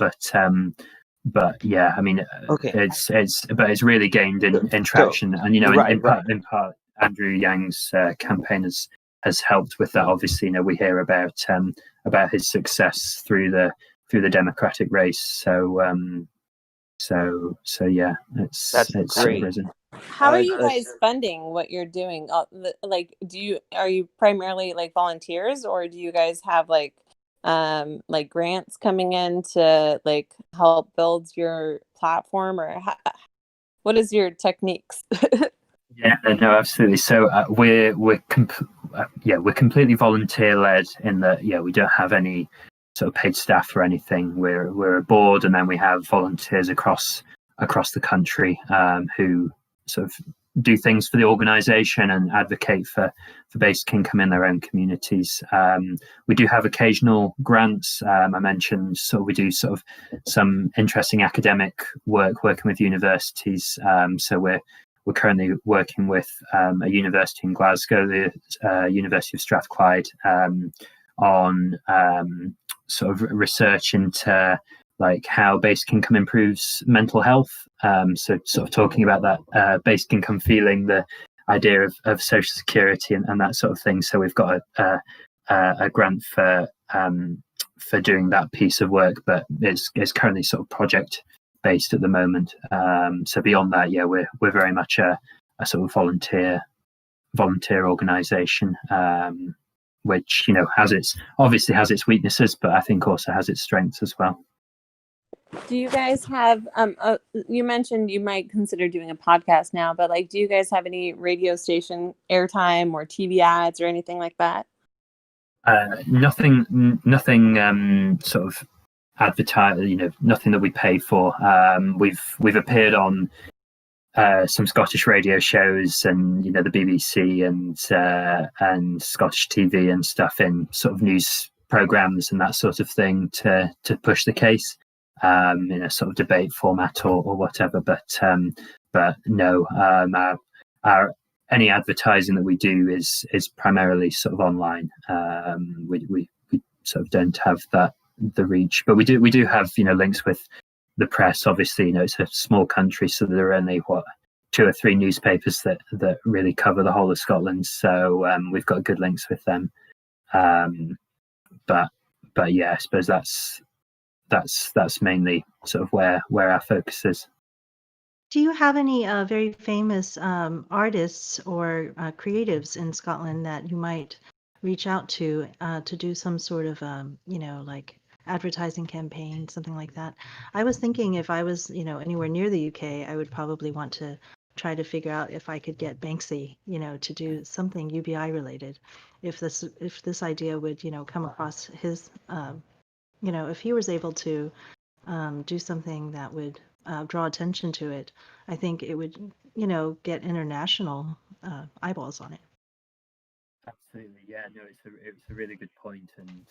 [SPEAKER 4] But yeah, I mean,
[SPEAKER 7] okay.
[SPEAKER 4] It's really gained in traction, and in part, Andrew Yang's campaign has helped with that. Obviously, we hear about his success through the Democratic race. So yeah, it's
[SPEAKER 7] great.
[SPEAKER 4] risen.
[SPEAKER 5] How are you guys funding what you're doing? Like, are you primarily like volunteers, or do you guys have like grants coming in to like help build your platform, or what is your techniques?
[SPEAKER 4] Yeah, no, absolutely. So we're completely volunteer led in that we don't have any sort of paid staff or anything. We're a board, and then we have volunteers across the country who sort of do things for the organisation and advocate for basic income in their own communities. We do have occasional grants. I mentioned, so we do sort of some interesting academic work working with universities. So we're currently working with a university in Glasgow, the University of Strathclyde, on sort of research into like how basic income improves mental health. So sort of talking about that basic income feeling, the idea of social security and that sort of thing. So we've got a grant for doing that piece of work, but it's currently sort of project based at the moment. So beyond that, we're very much a sort of volunteer organisation, which obviously has its weaknesses, but I think also has its strengths as well.
[SPEAKER 5] Do you guys have you mentioned you might consider doing a podcast now, but like do you guys have any radio station airtime or TV ads or anything like that?
[SPEAKER 4] Nothing sort of advertise, nothing that we pay for. We've appeared on some Scottish radio shows and the BBC and Scottish TV and stuff in sort of news programs and that sort of thing to push the case in a sort of debate format or whatever. But no, our any advertising that we do is primarily sort of online. We sort of don't have the reach, but we do have links with the press. Obviously, it's a small country, so there are only 2 or 3 newspapers that really cover the whole of Scotland. So we've got good links with them. But yeah, I suppose that's mainly sort of where our focus is.
[SPEAKER 1] Do you have any very famous artists or creatives in Scotland that you might reach out to do some sort of, like advertising campaign, something like that? I was thinking if I was, anywhere near the UK, I would probably want to try to figure out if I could get Banksy, to do something UBI related. If this idea would, come across his, if he was able to do something that would draw attention to it, I think it would, get international eyeballs on it.
[SPEAKER 4] Absolutely, yeah. No, it's a really good point, and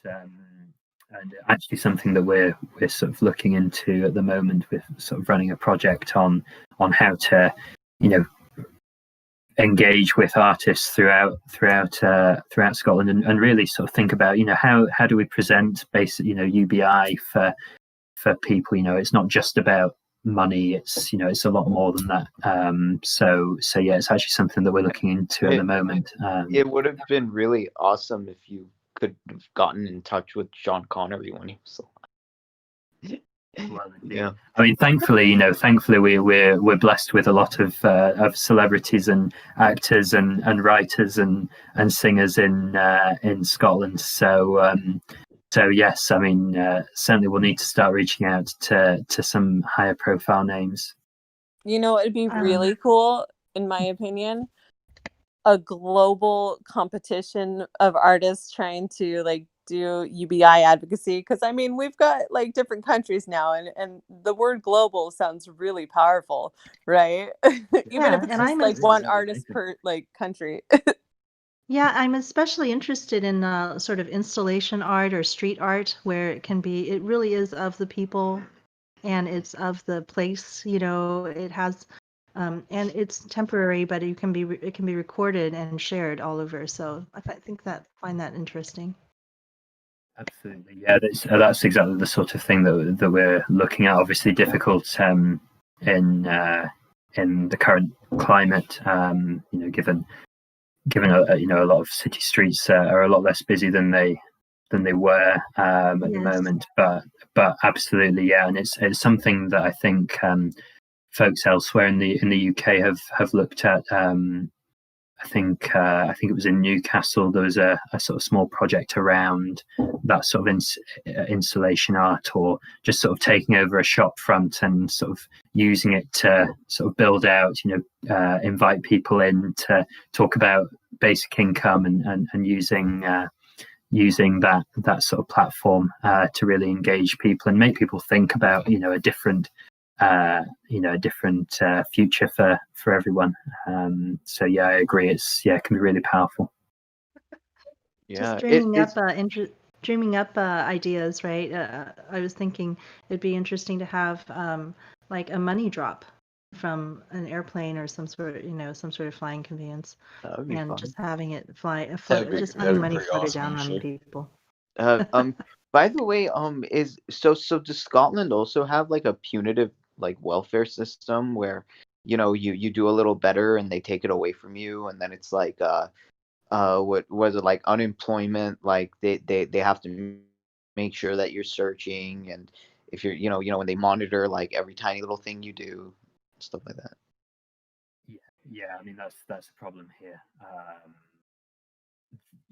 [SPEAKER 4] actually something that we're sort of looking into at the moment. With sort of running a project on how to, engage with artists throughout Scotland, and really sort of think about how do we present basic UBI for people. It's not just about money, it's it's a lot more than that. So yeah, it's actually something that we're looking into at the moment.
[SPEAKER 7] It would have been really awesome if you could have gotten in touch with Sean Connery when he was alive.
[SPEAKER 4] Well,
[SPEAKER 7] Yeah.
[SPEAKER 4] I mean, thankfully we're blessed with a lot of celebrities and actors and writers and singers in Scotland. So yes, I mean, certainly we'll need to start reaching out to some higher profile names.
[SPEAKER 5] It'd be really cool, in my opinion, a global competition of artists trying to like do UBI advocacy, because I mean we've got like different countries now, and the word global sounds really powerful, right? Even if it's just like one artist per like country.
[SPEAKER 1] Yeah, I'm especially interested in sort of installation art or street art where it really is of the people and it's of the place, it has and it's temporary, but it can be recorded and shared all over. So I find that interesting.
[SPEAKER 4] Absolutely, yeah. That's exactly the sort of thing that we're looking at. Obviously, difficult in the current climate. Given a lot of city streets are a lot less busy than they were at the moment. But absolutely, yeah. And it's something that I think folks elsewhere in the UK have looked at. I think it was in Newcastle. There was a sort of small project around that sort of installation art, or just sort of taking over a shop front and sort of using it to sort of build out, invite people in to talk about basic income and using that sort of platform to really engage people and make people think about a different future for everyone. So yeah, I agree. It can be really powerful.
[SPEAKER 1] Yeah, just dreaming up ideas, right? I was thinking it'd be interesting to have like a money drop from an airplane or some sort of flying conveyance, and fun. Just having it just having money floated down on people.
[SPEAKER 7] By the way, does Scotland also have like a punitive like welfare system where you do a little better and they take it away from you, and then it's like what was it, like unemployment, like they have to make sure that you're searching, and if you're when they monitor like every tiny little thing you do, stuff like that.
[SPEAKER 4] Yeah, I mean that's a problem here.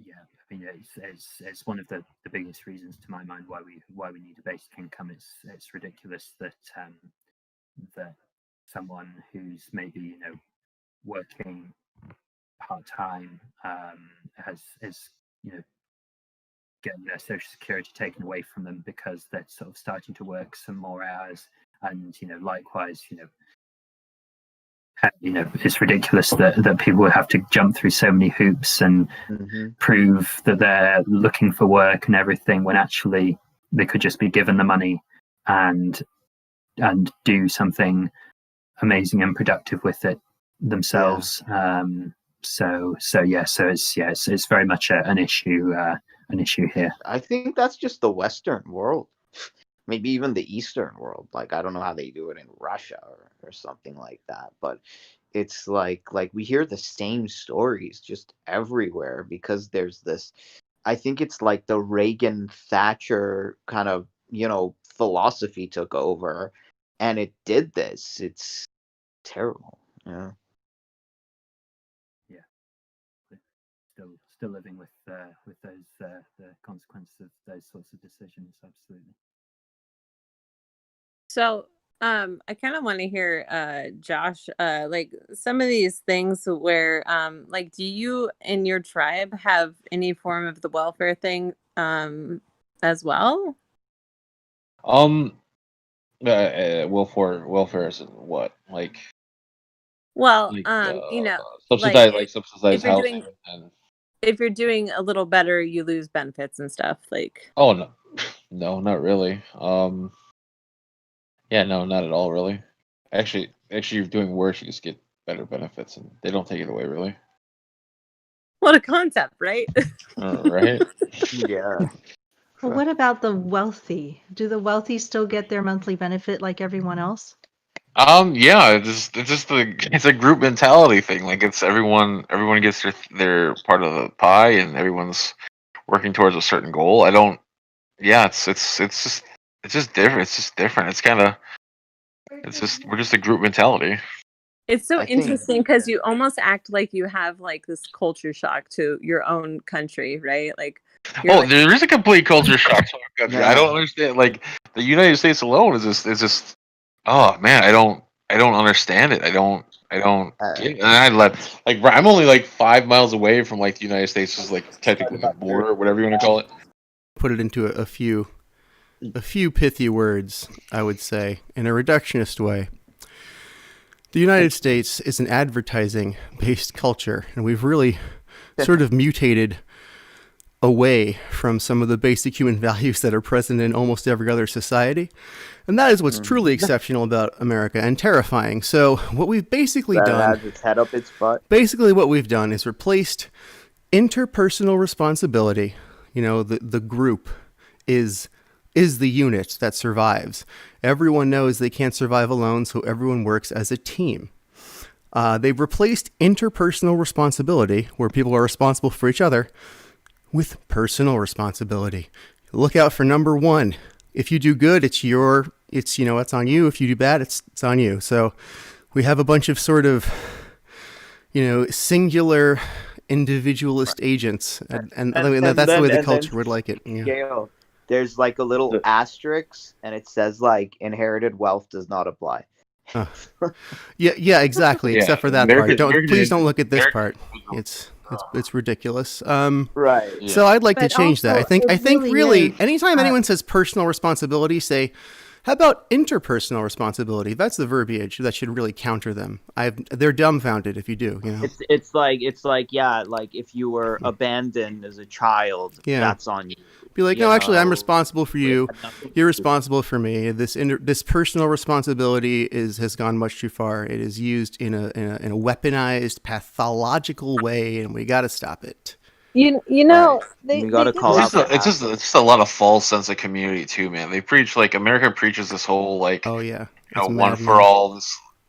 [SPEAKER 4] yeah, I mean, it's one of the biggest reasons to my mind why we need a basic income. It's ridiculous that that someone who's maybe, you know, working part time is, you know, getting their social security taken away from them because they're sort of starting to work some more hours, and, you know, likewise, you know, it's ridiculous that people would have to jump through so many hoops and prove that they're looking for work and everything, when actually they could just be given the money and do something amazing and productive with it themselves. So it's very much an issue here.
[SPEAKER 7] I think that's just the Western world. Maybe even the Eastern world. Like, I don't know how they do it in Russia or something like that. But it's like we hear the same stories just everywhere, because there's this, I think it's like the Reagan Thatcher kind of, you know, philosophy took over, and it did this. It's terrible. Yeah.
[SPEAKER 4] Still living with those the consequences of those sorts of decisions. Absolutely.
[SPEAKER 5] So I kind of want to hear Josh, like some of these things where like, do you in your tribe have any form of the welfare thing as well?
[SPEAKER 6] Welfare is what, like?
[SPEAKER 5] Well, you know, like
[SPEAKER 6] subsidized
[SPEAKER 5] if you're
[SPEAKER 6] housing
[SPEAKER 5] doing
[SPEAKER 6] and.
[SPEAKER 5] if you're doing a little better, you lose benefits and stuff. Like,
[SPEAKER 6] Oh no, not really. Yeah, no, not at all, really. Actually, you're doing worse. You just get better benefits, and they don't take it away, really.
[SPEAKER 5] what a concept, right?
[SPEAKER 6] Right?
[SPEAKER 7] Yeah.
[SPEAKER 1] Well, what about the wealthy? Do the wealthy still get their monthly benefit like everyone else?
[SPEAKER 6] Yeah, it's a group mentality thing. Like, it's everyone gets their part of the pie, and everyone's working towards a certain goal. I don't. Yeah, it's just different. It's just different. We're just a group mentality.
[SPEAKER 5] It's so
[SPEAKER 7] I think-
[SPEAKER 5] interesting because you almost act like you have like this culture shock to your own country, right? Like,
[SPEAKER 6] Oh, there is a complete culture shock to our country.
[SPEAKER 7] Yeah.
[SPEAKER 6] I don't understand. Like, the United States alone is just. Oh man, I don't understand it. I don't get it. And I'm only like 5 miles away from like the United States, is like technically the border, whatever you want to call it.
[SPEAKER 2] Put it into a few pithy words, I would say, in a reductionist way. The United States is an advertising-based culture, and we've really sort of mutated away from some of the basic human values that are present in almost every other society. And that is what's truly exceptional about America, and terrifying. So what we've basically done...
[SPEAKER 7] has its head up its butt.
[SPEAKER 2] Basically what we've done is replaced interpersonal responsibility. You know, the group is the unit that survives. Everyone knows they can't survive alone, so everyone works as a team. They've replaced interpersonal responsibility, where people are responsible for each other, with personal responsibility. Look out for number one. If you do good, it's on you. If you do bad, it's on you. So we have a bunch of sort of, singular individualist agents, and that's the way the culture would like it. Yeah.
[SPEAKER 7] Gail, there's like a little asterisk, and it says like inherited wealth does not apply.
[SPEAKER 2] Yeah, exactly.
[SPEAKER 6] Yeah,
[SPEAKER 2] Except for that
[SPEAKER 6] American-
[SPEAKER 2] part. Please don't look at this
[SPEAKER 6] American-
[SPEAKER 2] part. It's ridiculous.
[SPEAKER 7] Right.
[SPEAKER 6] Yeah.
[SPEAKER 2] So I'd like to
[SPEAKER 1] But
[SPEAKER 2] change that.
[SPEAKER 1] also,
[SPEAKER 2] I think
[SPEAKER 1] it
[SPEAKER 2] really,
[SPEAKER 1] is,
[SPEAKER 2] anytime anyone says personal responsibility, say, how about interpersonal responsibility? That's the verbiage that should really counter them. They're dumbfounded if you do. You know.
[SPEAKER 7] It's like yeah, like if you were abandoned as a child, that's on you.
[SPEAKER 2] Be like,
[SPEAKER 7] You
[SPEAKER 2] no, actually, I'm
[SPEAKER 7] know,
[SPEAKER 2] responsible for you.
[SPEAKER 7] it had nothing to
[SPEAKER 2] You're
[SPEAKER 7] do-
[SPEAKER 2] responsible for me. This personal responsibility has gone much too far. It is used in a weaponized, pathological way, and we got to stop it.
[SPEAKER 5] You know,
[SPEAKER 7] You gotta call
[SPEAKER 6] It's
[SPEAKER 7] out
[SPEAKER 6] just a lot of false sense of community too, man. They preach, like, America preaches this whole, like,
[SPEAKER 2] Oh yeah,
[SPEAKER 6] one for all.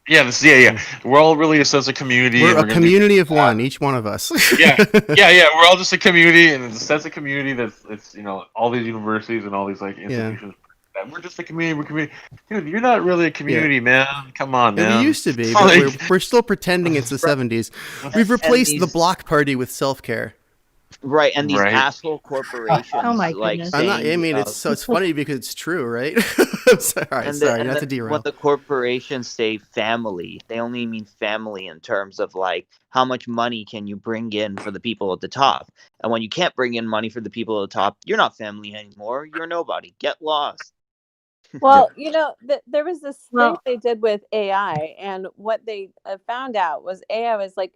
[SPEAKER 6] We're all really a sense of community.
[SPEAKER 2] We're
[SPEAKER 6] and
[SPEAKER 2] a community of one, each one of us.
[SPEAKER 6] yeah. We're all just a community, and it's a sense of community it's all these universities and all these like institutions. And we're just a community. We're community. Dude, you're not really a community, man. Come on, man.
[SPEAKER 2] We used to be, but we're still pretending it's the 70s. We've replaced the block party with self-care.
[SPEAKER 7] Right, and these
[SPEAKER 6] Right.
[SPEAKER 7] asshole corporations
[SPEAKER 1] Oh my
[SPEAKER 7] like
[SPEAKER 1] goodness.
[SPEAKER 2] I'm not. I
[SPEAKER 7] saying,
[SPEAKER 2] mean, it's funny because it's true, right? I'm sorry, not to
[SPEAKER 7] when
[SPEAKER 2] derail.
[SPEAKER 7] the corporations say family, they only mean family in terms of like how much money can you bring in for the people at the top. And when you can't bring in money for the people at the top, you're not family anymore. You're nobody. Get lost.
[SPEAKER 5] Well, there was this thing
[SPEAKER 1] Well,
[SPEAKER 5] they did with AI, and what they found out was AI was like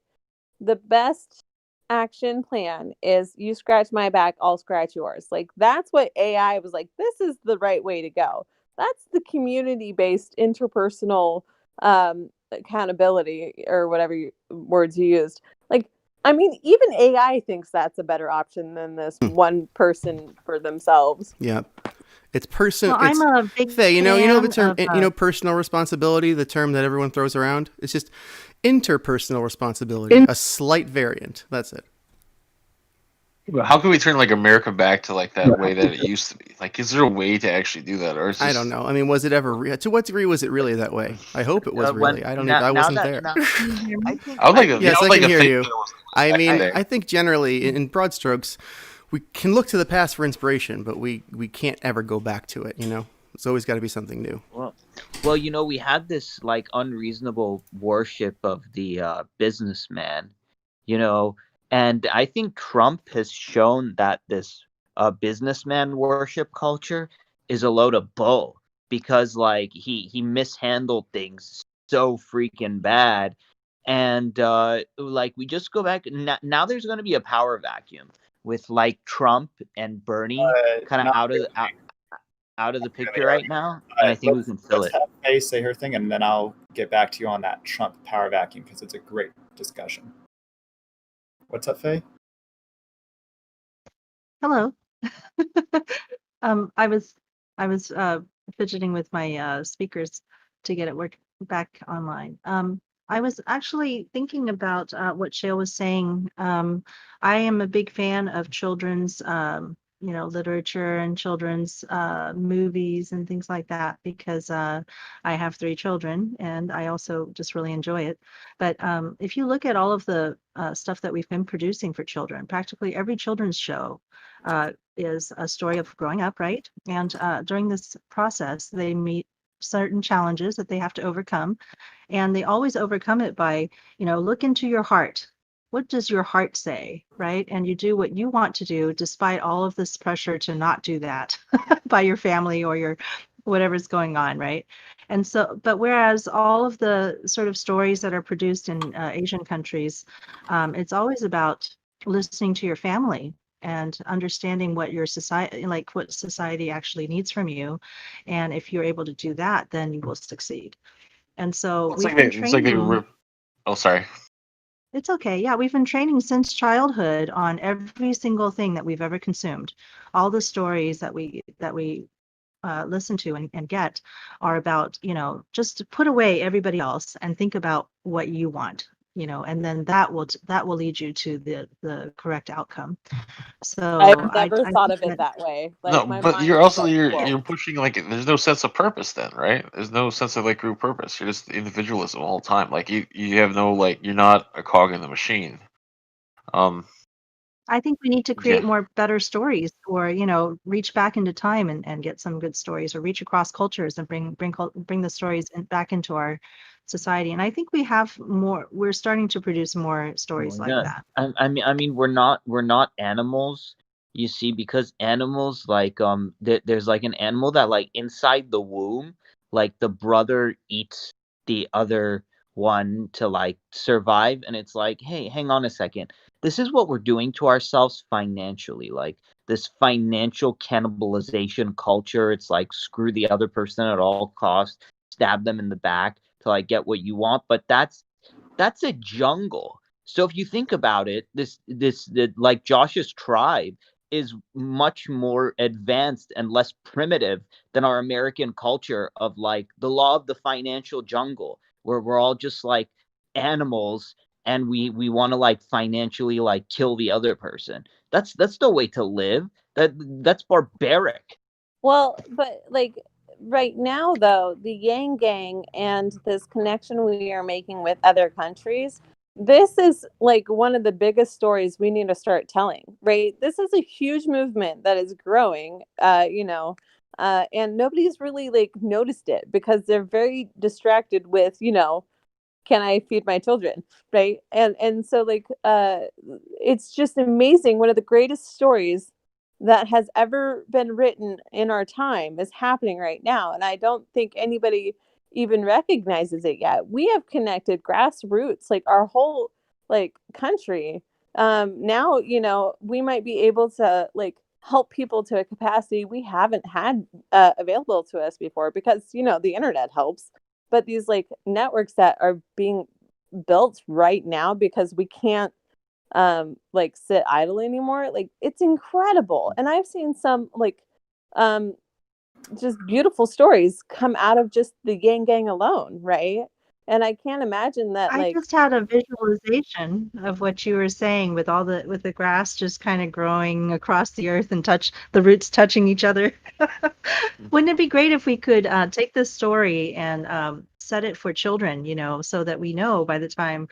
[SPEAKER 5] the best action plan is you scratch my back, I'll scratch yours. Like that's what AI was like. This is the right way to go. That's the community-based interpersonal accountability or whatever words you used. Like, I mean, even AI thinks that's a better option than this one person for themselves.
[SPEAKER 2] Yeah, it's
[SPEAKER 1] well, I'm a big
[SPEAKER 2] Faye, you know the
[SPEAKER 1] fan
[SPEAKER 2] term,
[SPEAKER 1] of
[SPEAKER 2] personal responsibility, the term that everyone throws around. It's just interpersonal responsibility, a slight variant. That's it.
[SPEAKER 6] How can we turn like America back to like that way that it used to be? Like, is there a way to actually do that, or is
[SPEAKER 2] I don't know. I mean, was it ever? To what degree was it really that way? I hope it was
[SPEAKER 7] When
[SPEAKER 2] really. I don't.
[SPEAKER 7] now,
[SPEAKER 2] I
[SPEAKER 7] now
[SPEAKER 2] wasn't
[SPEAKER 7] that
[SPEAKER 2] there.
[SPEAKER 7] now,
[SPEAKER 1] Can you hear
[SPEAKER 7] I
[SPEAKER 1] me?
[SPEAKER 7] think
[SPEAKER 6] I would
[SPEAKER 7] I
[SPEAKER 6] like to.
[SPEAKER 7] think
[SPEAKER 2] Yes,
[SPEAKER 6] I would
[SPEAKER 2] I
[SPEAKER 6] like
[SPEAKER 2] can
[SPEAKER 6] to
[SPEAKER 2] hear
[SPEAKER 6] think
[SPEAKER 2] you.
[SPEAKER 6] that it was
[SPEAKER 2] I mean,
[SPEAKER 6] there.
[SPEAKER 2] I think generally, in broad strokes, we can look to the past for inspiration, but we can't ever go back to it. It's always got to be something new.
[SPEAKER 7] well, we had this like unreasonable worship of the businessman, you know, and I think Trump has shown that this businessman worship culture is a load of bull because like he mishandled things so freaking bad, and like we just go back now. There's going to be a power vacuum with like Trump and Bernie kind of
[SPEAKER 3] Not
[SPEAKER 7] out of
[SPEAKER 3] really.
[SPEAKER 7] the out of the
[SPEAKER 3] Really,
[SPEAKER 7] picture right now, and I think we can fill
[SPEAKER 3] let's
[SPEAKER 7] it.
[SPEAKER 3] have Faye say her thing, and then I'll get back to you on that Trump power vacuum because it's a great discussion. What's up, Faye?
[SPEAKER 1] Hello. I was fidgeting with my speakers to get it work back online. I was actually thinking about what Shale was saying. I am a big fan of children's, literature and children's movies and things like that because I have 3 children and I also just really enjoy it. But if you look at all of the stuff that we've been producing for children, practically every children's show is a story of growing up, right? And during this process, they meet certain challenges that they have to overcome. And they always overcome it by, look into your heart. What does your heart say, right? And you do what you want to do despite all of this pressure to not do that by your family or your whatever's going on, right? And so, but whereas all of the sort of stories that are produced in Asian countries, it's always about listening to your family and understanding what your society, like what society actually needs from you. And if you're able to do that, then you will succeed. And so
[SPEAKER 6] It's
[SPEAKER 1] we've
[SPEAKER 6] like
[SPEAKER 1] been
[SPEAKER 6] they
[SPEAKER 1] training.
[SPEAKER 6] rip. Oh, sorry.
[SPEAKER 1] It's okay. Yeah, we've been training since childhood on every single thing that we've ever consumed. All the stories that we listen to and get are about, just put away everybody else and think about what you want, and then that will lead you to the correct outcome.
[SPEAKER 5] I've
[SPEAKER 1] So I
[SPEAKER 5] never
[SPEAKER 1] I
[SPEAKER 5] thought
[SPEAKER 1] think
[SPEAKER 5] of it
[SPEAKER 1] that
[SPEAKER 5] that way.
[SPEAKER 6] No,
[SPEAKER 5] Like my
[SPEAKER 6] but
[SPEAKER 5] mind
[SPEAKER 6] you're
[SPEAKER 5] is
[SPEAKER 6] also
[SPEAKER 5] like, whoa.
[SPEAKER 6] you're pushing like there's no sense of purpose then, right? There's no sense of like group purpose. You're just individualism all the time. Like you have no like you're not a cog in the machine. Um,
[SPEAKER 1] I think we need to
[SPEAKER 6] yeah.
[SPEAKER 1] create more better stories or, reach back into time and get some good stories or reach across cultures and bring the stories back into our society. And I think we're starting to produce more stories like
[SPEAKER 7] Yeah,
[SPEAKER 1] that.
[SPEAKER 7] I mean, we're not animals, you see, because animals like there's like an animal that like inside the womb, like the brother eats the other one to like survive, and it's like, hey, hang on a second, this is what we're doing to ourselves financially, like this financial cannibalization culture. It's like screw the other person at all costs, stab them in the back to like get what you want, but that's a jungle. So if you think about it, like Josh's tribe is much more advanced and less primitive than our American culture of like the law of the financial jungle, where we're all just like animals and we want to like financially like kill the other person. That's the way to live. That's barbaric.
[SPEAKER 5] Well, but like right now, though, the Yang Gang and this connection we are making with other countries, this is like one of the biggest stories we need to start telling, right? This is a huge movement that is growing, and nobody's really like noticed it because they're very distracted with, can I feed my children, right? And so like it's just amazing. One of the greatest stories that has ever been written in our time is happening right now, and I don't think anybody even recognizes it yet. We have connected grassroots, like our whole like country. Now, we might be able to like help people to a capacity we haven't had available to us before because, the internet helps. But these like networks that are being built right now because we can't like sit idle anymore, like it's incredible. And I've seen some like um just beautiful stories come out of just the Yang Gang alone, right? And I can't imagine that,
[SPEAKER 1] I
[SPEAKER 5] like,
[SPEAKER 1] just had a visualization of what you were saying with the grass just kind of growing across the earth and the roots touching each other. Wouldn't it be great if we could take this story and set it for children, so that we know by the time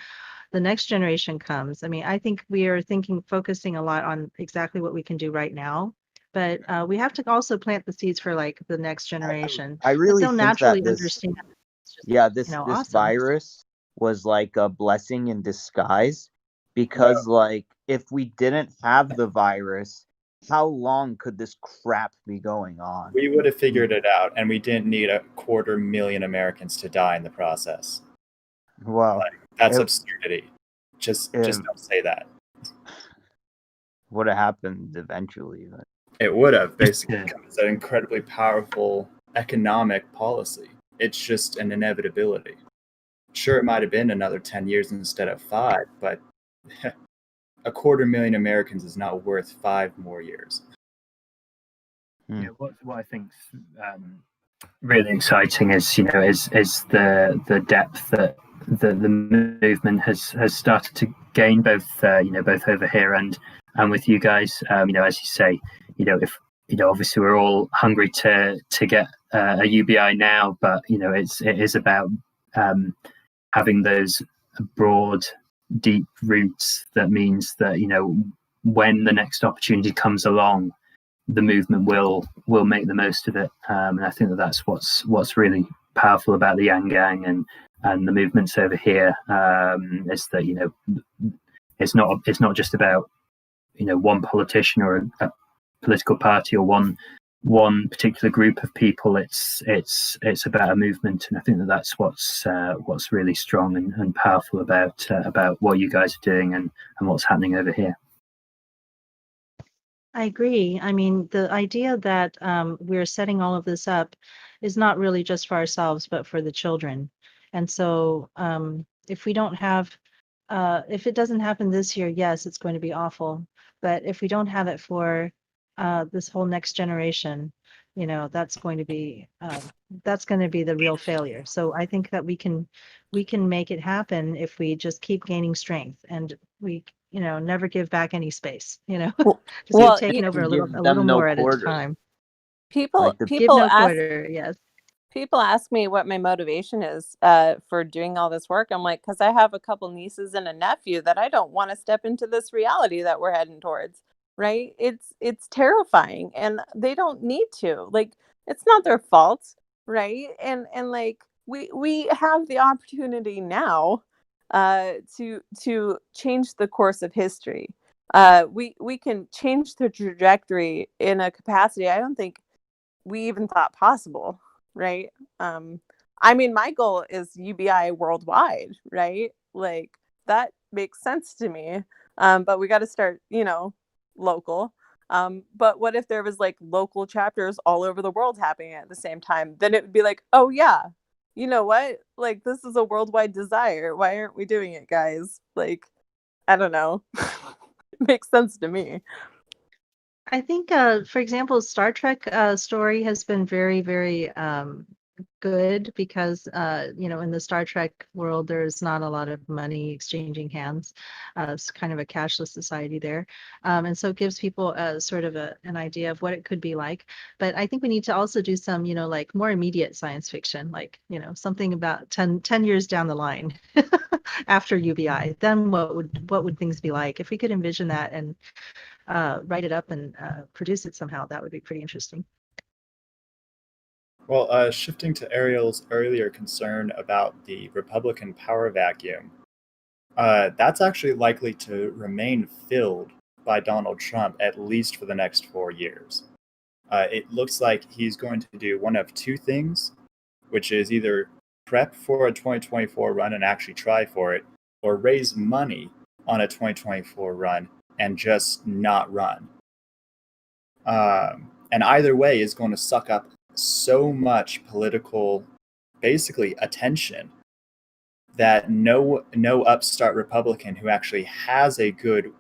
[SPEAKER 1] the next generation comes. I mean, I think we are focusing a lot on exactly what we can do right now, but we have to also plant the seeds for like the next generation
[SPEAKER 7] I
[SPEAKER 1] because
[SPEAKER 7] really
[SPEAKER 1] they'll
[SPEAKER 7] think that
[SPEAKER 1] naturally
[SPEAKER 7] this,
[SPEAKER 1] understand. It's just,
[SPEAKER 7] yeah, this
[SPEAKER 1] awesome.
[SPEAKER 7] virus was like a blessing in disguise because like if we didn't have the virus, how long could this crap be going on?
[SPEAKER 3] We would have figured it out, and we didn't need 250,000 Americans to die in the process.
[SPEAKER 7] Well,
[SPEAKER 3] That's absurdity. Just
[SPEAKER 7] it
[SPEAKER 3] don't say that.
[SPEAKER 7] would have happened eventually. But
[SPEAKER 3] It would have basically
[SPEAKER 4] Yeah.
[SPEAKER 3] become an incredibly powerful economic policy. It's just an inevitability. Sure, it might have been another 10 years instead of 5, but 250,000 Americans is not worth 5 more years.
[SPEAKER 4] Yeah, what I think's really exciting is the depth that the movement has started to gain, both both over here and with you guys. As you say, if obviously we're all hungry to get a UBI now, but it is about having those broad, deep roots. That means that when the next opportunity comes along, the movement will make the most of it, and I think that's what's really powerful about the Yanggang and the movements over here, is that it's not just about one politician or a political party or one particular group of people. It's about a movement, and I think that's what's really strong and powerful about what you guys are doing and what's happening over here.
[SPEAKER 1] I agree. I mean, the idea that we're setting all of this up is not really just for ourselves, but for the children. And so if we don't have, if it doesn't happen this year, yes, it's going to be awful. But if we don't have it for this whole next generation, that's going to be the real failure. So I think that we can make it happen if we just keep gaining strength and we never give back any space, just keep
[SPEAKER 5] well,
[SPEAKER 1] taking over a
[SPEAKER 7] give
[SPEAKER 1] little
[SPEAKER 7] them no
[SPEAKER 1] more at a
[SPEAKER 7] quarter.
[SPEAKER 1] time.
[SPEAKER 5] people
[SPEAKER 7] Like the
[SPEAKER 1] Give
[SPEAKER 5] people
[SPEAKER 1] no
[SPEAKER 5] ask
[SPEAKER 1] quarter, yes.
[SPEAKER 5] people ask me what my motivation is for doing all this work. I'm like, because I have a couple nieces and a nephew that I don't want to step into this reality that we're heading towards, right? It's terrifying, and they don't need to. Like, it's not their fault, right? And like we have the opportunity now to change the course of history. We can change the trajectory in a capacity I don't think we even thought possible, right? I mean, my goal is UBI worldwide, right? Like, that makes sense to me. But we got to start, local. But what if there was like local chapters all over the world happening at the same time? Then it would be like, oh yeah, you know what? Like, this is a worldwide desire. Why aren't we doing it, guys? Like, I don't know. It makes sense to me.
[SPEAKER 1] I think, for example, Star Trek story has been very, very good because, in the Star Trek world, there's not a lot of money exchanging hands. It's kind of a cashless society there. And so it gives people a sort of an idea of what it could be like. But I think we need to also do some, like more immediate science fiction, like, something about 10 years down the line. after UBI, then what would things be like? If we could envision that and write it up and produce it somehow, that would be pretty interesting.
[SPEAKER 3] Well, shifting to Ariel's earlier concern about the Republican power vacuum, that's actually likely to remain filled by Donald Trump at least for the next 4 years. It looks like he's going to do one of two things, which is either prep for a 2024 run and actually try for it, or raise money on a 2024 run and just not run. And either way is going to suck up so much political, basically, attention that no upstart Republican who actually has a good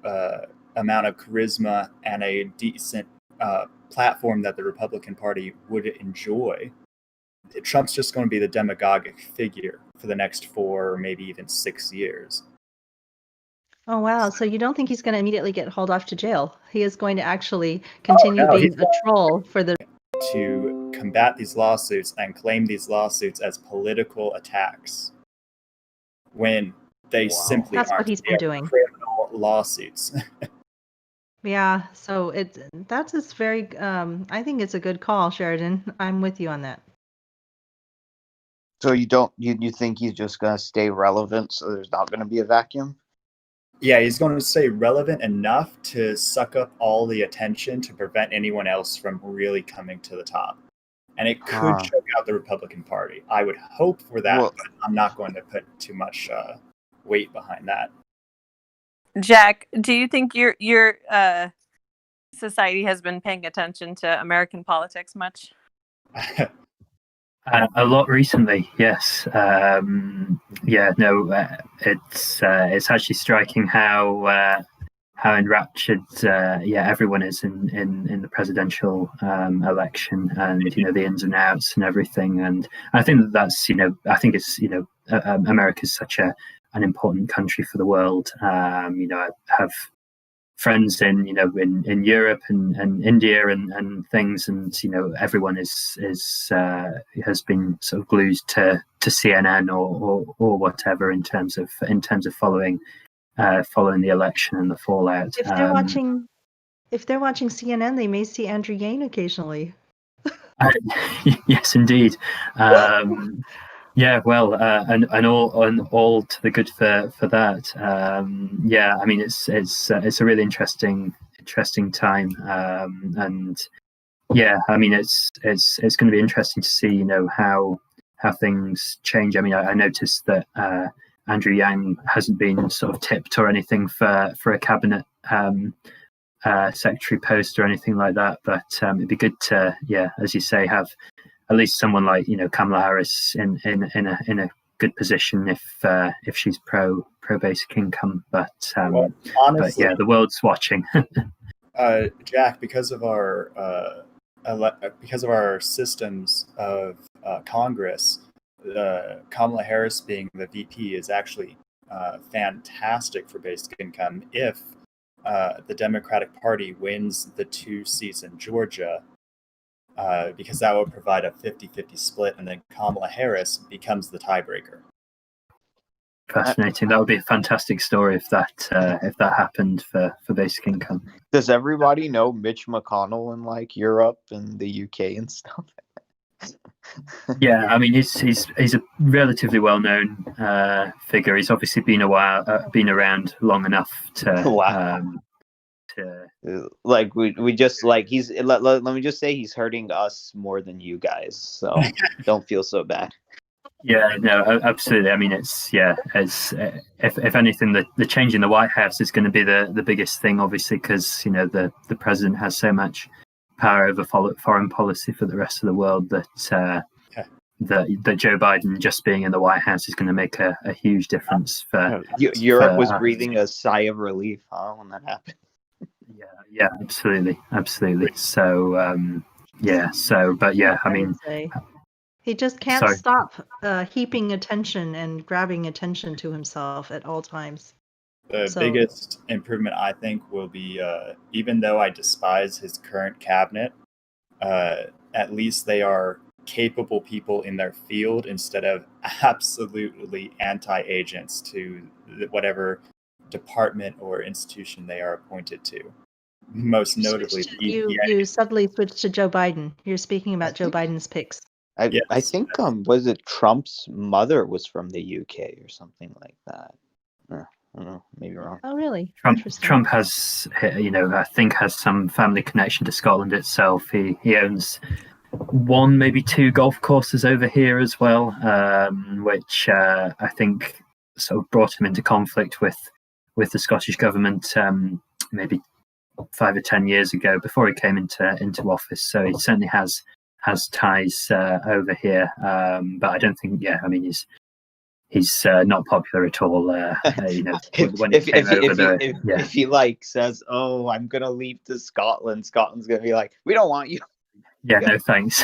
[SPEAKER 3] amount of charisma and a decent platform that the Republican Party would enjoy, Trump's just going to be the demagogic figure for the next 4 or maybe even 6 years.
[SPEAKER 1] Oh, wow. So you don't think he's going to immediately get hauled off to jail? He is going to actually continue being a troll for the...
[SPEAKER 3] To combat these lawsuits and claim these lawsuits as political attacks when they simply
[SPEAKER 1] That's
[SPEAKER 3] aren't.
[SPEAKER 1] what he's been doing.
[SPEAKER 3] Criminal lawsuits.
[SPEAKER 1] Yeah, so that's just very, I think it's a good call, Sheridan. I'm with you on that.
[SPEAKER 7] So you think he's just gonna stay relevant, so there's not gonna be a vacuum?
[SPEAKER 3] Yeah, he's going to stay relevant enough to suck up all the attention to prevent anyone else from really coming to the top. And it could choke out the Republican Party. I would hope for that, but I'm not going to put too much weight behind that.
[SPEAKER 5] Jack, do you think your society has been paying attention to American politics much?
[SPEAKER 4] A lot recently, yes. It's actually striking how enraptured everyone is in the presidential election, and the ins and outs and everything. And I think that's America's such an important country for the world. I have friends in Europe and India and things, and everyone has been sort of glued to CNN or whatever in terms of following the election and the fallout.
[SPEAKER 1] If they're watching CNN, they may see Andrew Yang occasionally.
[SPEAKER 4] Yes, indeed. Yeah, well, and all to the good for that. Yeah, I mean it's a really interesting time, and yeah, I mean it's going to be interesting to see how things change. I mean, I noticed that Andrew Yang hasn't been sort of tipped or anything for a cabinet secretary post or anything like that, but it'd be good to, as you say, have at least someone like Kamala Harris in a good position if she's pro basic income. But honestly, the world's watching.
[SPEAKER 3] Jack, because of our systems of Congress, Kamala Harris being the VP is actually fantastic for basic income if the Democratic Party wins the 2 seats in Georgia. Because that would provide a 50-50 split, and then Kamala Harris becomes the tiebreaker.
[SPEAKER 4] Fascinating. That would be a fantastic story if that happened for basic income.
[SPEAKER 7] Does everybody know Mitch McConnell in like Europe and the UK and stuff?
[SPEAKER 4] Yeah, I mean he's a relatively well-known figure. He's obviously been around long enough to.
[SPEAKER 7] Wow. Like we just like he's let me just say he's hurting us more than you guys, so don't feel so bad.
[SPEAKER 4] Yeah, no, absolutely. I mean, it's if anything, the change in the White House is going to be the biggest thing, obviously, because the president has so much power over foreign policy for the rest of the world that Joe Biden just being in the White House is going to make a huge difference for
[SPEAKER 7] Europe was breathing a sigh of relief, when that happened.
[SPEAKER 4] Yeah, absolutely. So, I mean,
[SPEAKER 1] he just can't stop heaping attention and grabbing attention to himself at all times.
[SPEAKER 3] The biggest improvement, I think, will be, even though I despise his current cabinet, at least they are capable people in their field instead of absolutely anti-agents to whatever department or institution they are appointed to. Most notably, the EPA.
[SPEAKER 1] You suddenly switched to Joe Biden. You're speaking about Joe Biden's picks.
[SPEAKER 7] I
[SPEAKER 3] Yes.
[SPEAKER 7] think was it Trump's mother was from the UK or something like that. I don't know, maybe wrong.
[SPEAKER 1] Oh, really?
[SPEAKER 4] Trump has, I think has some family connection to Scotland itself. He owns one, maybe two golf courses over here as well, which I think sort of brought him into conflict with the Scottish government maybe 5 or 10 years ago before he came into office. So he certainly has ties over here, but I don't think. Yeah, I mean he's not popular at all.
[SPEAKER 7] If he like says, "Oh, I'm gonna leave to Scotland," Scotland's gonna be like, "We don't want you."
[SPEAKER 4] Yeah, no thanks.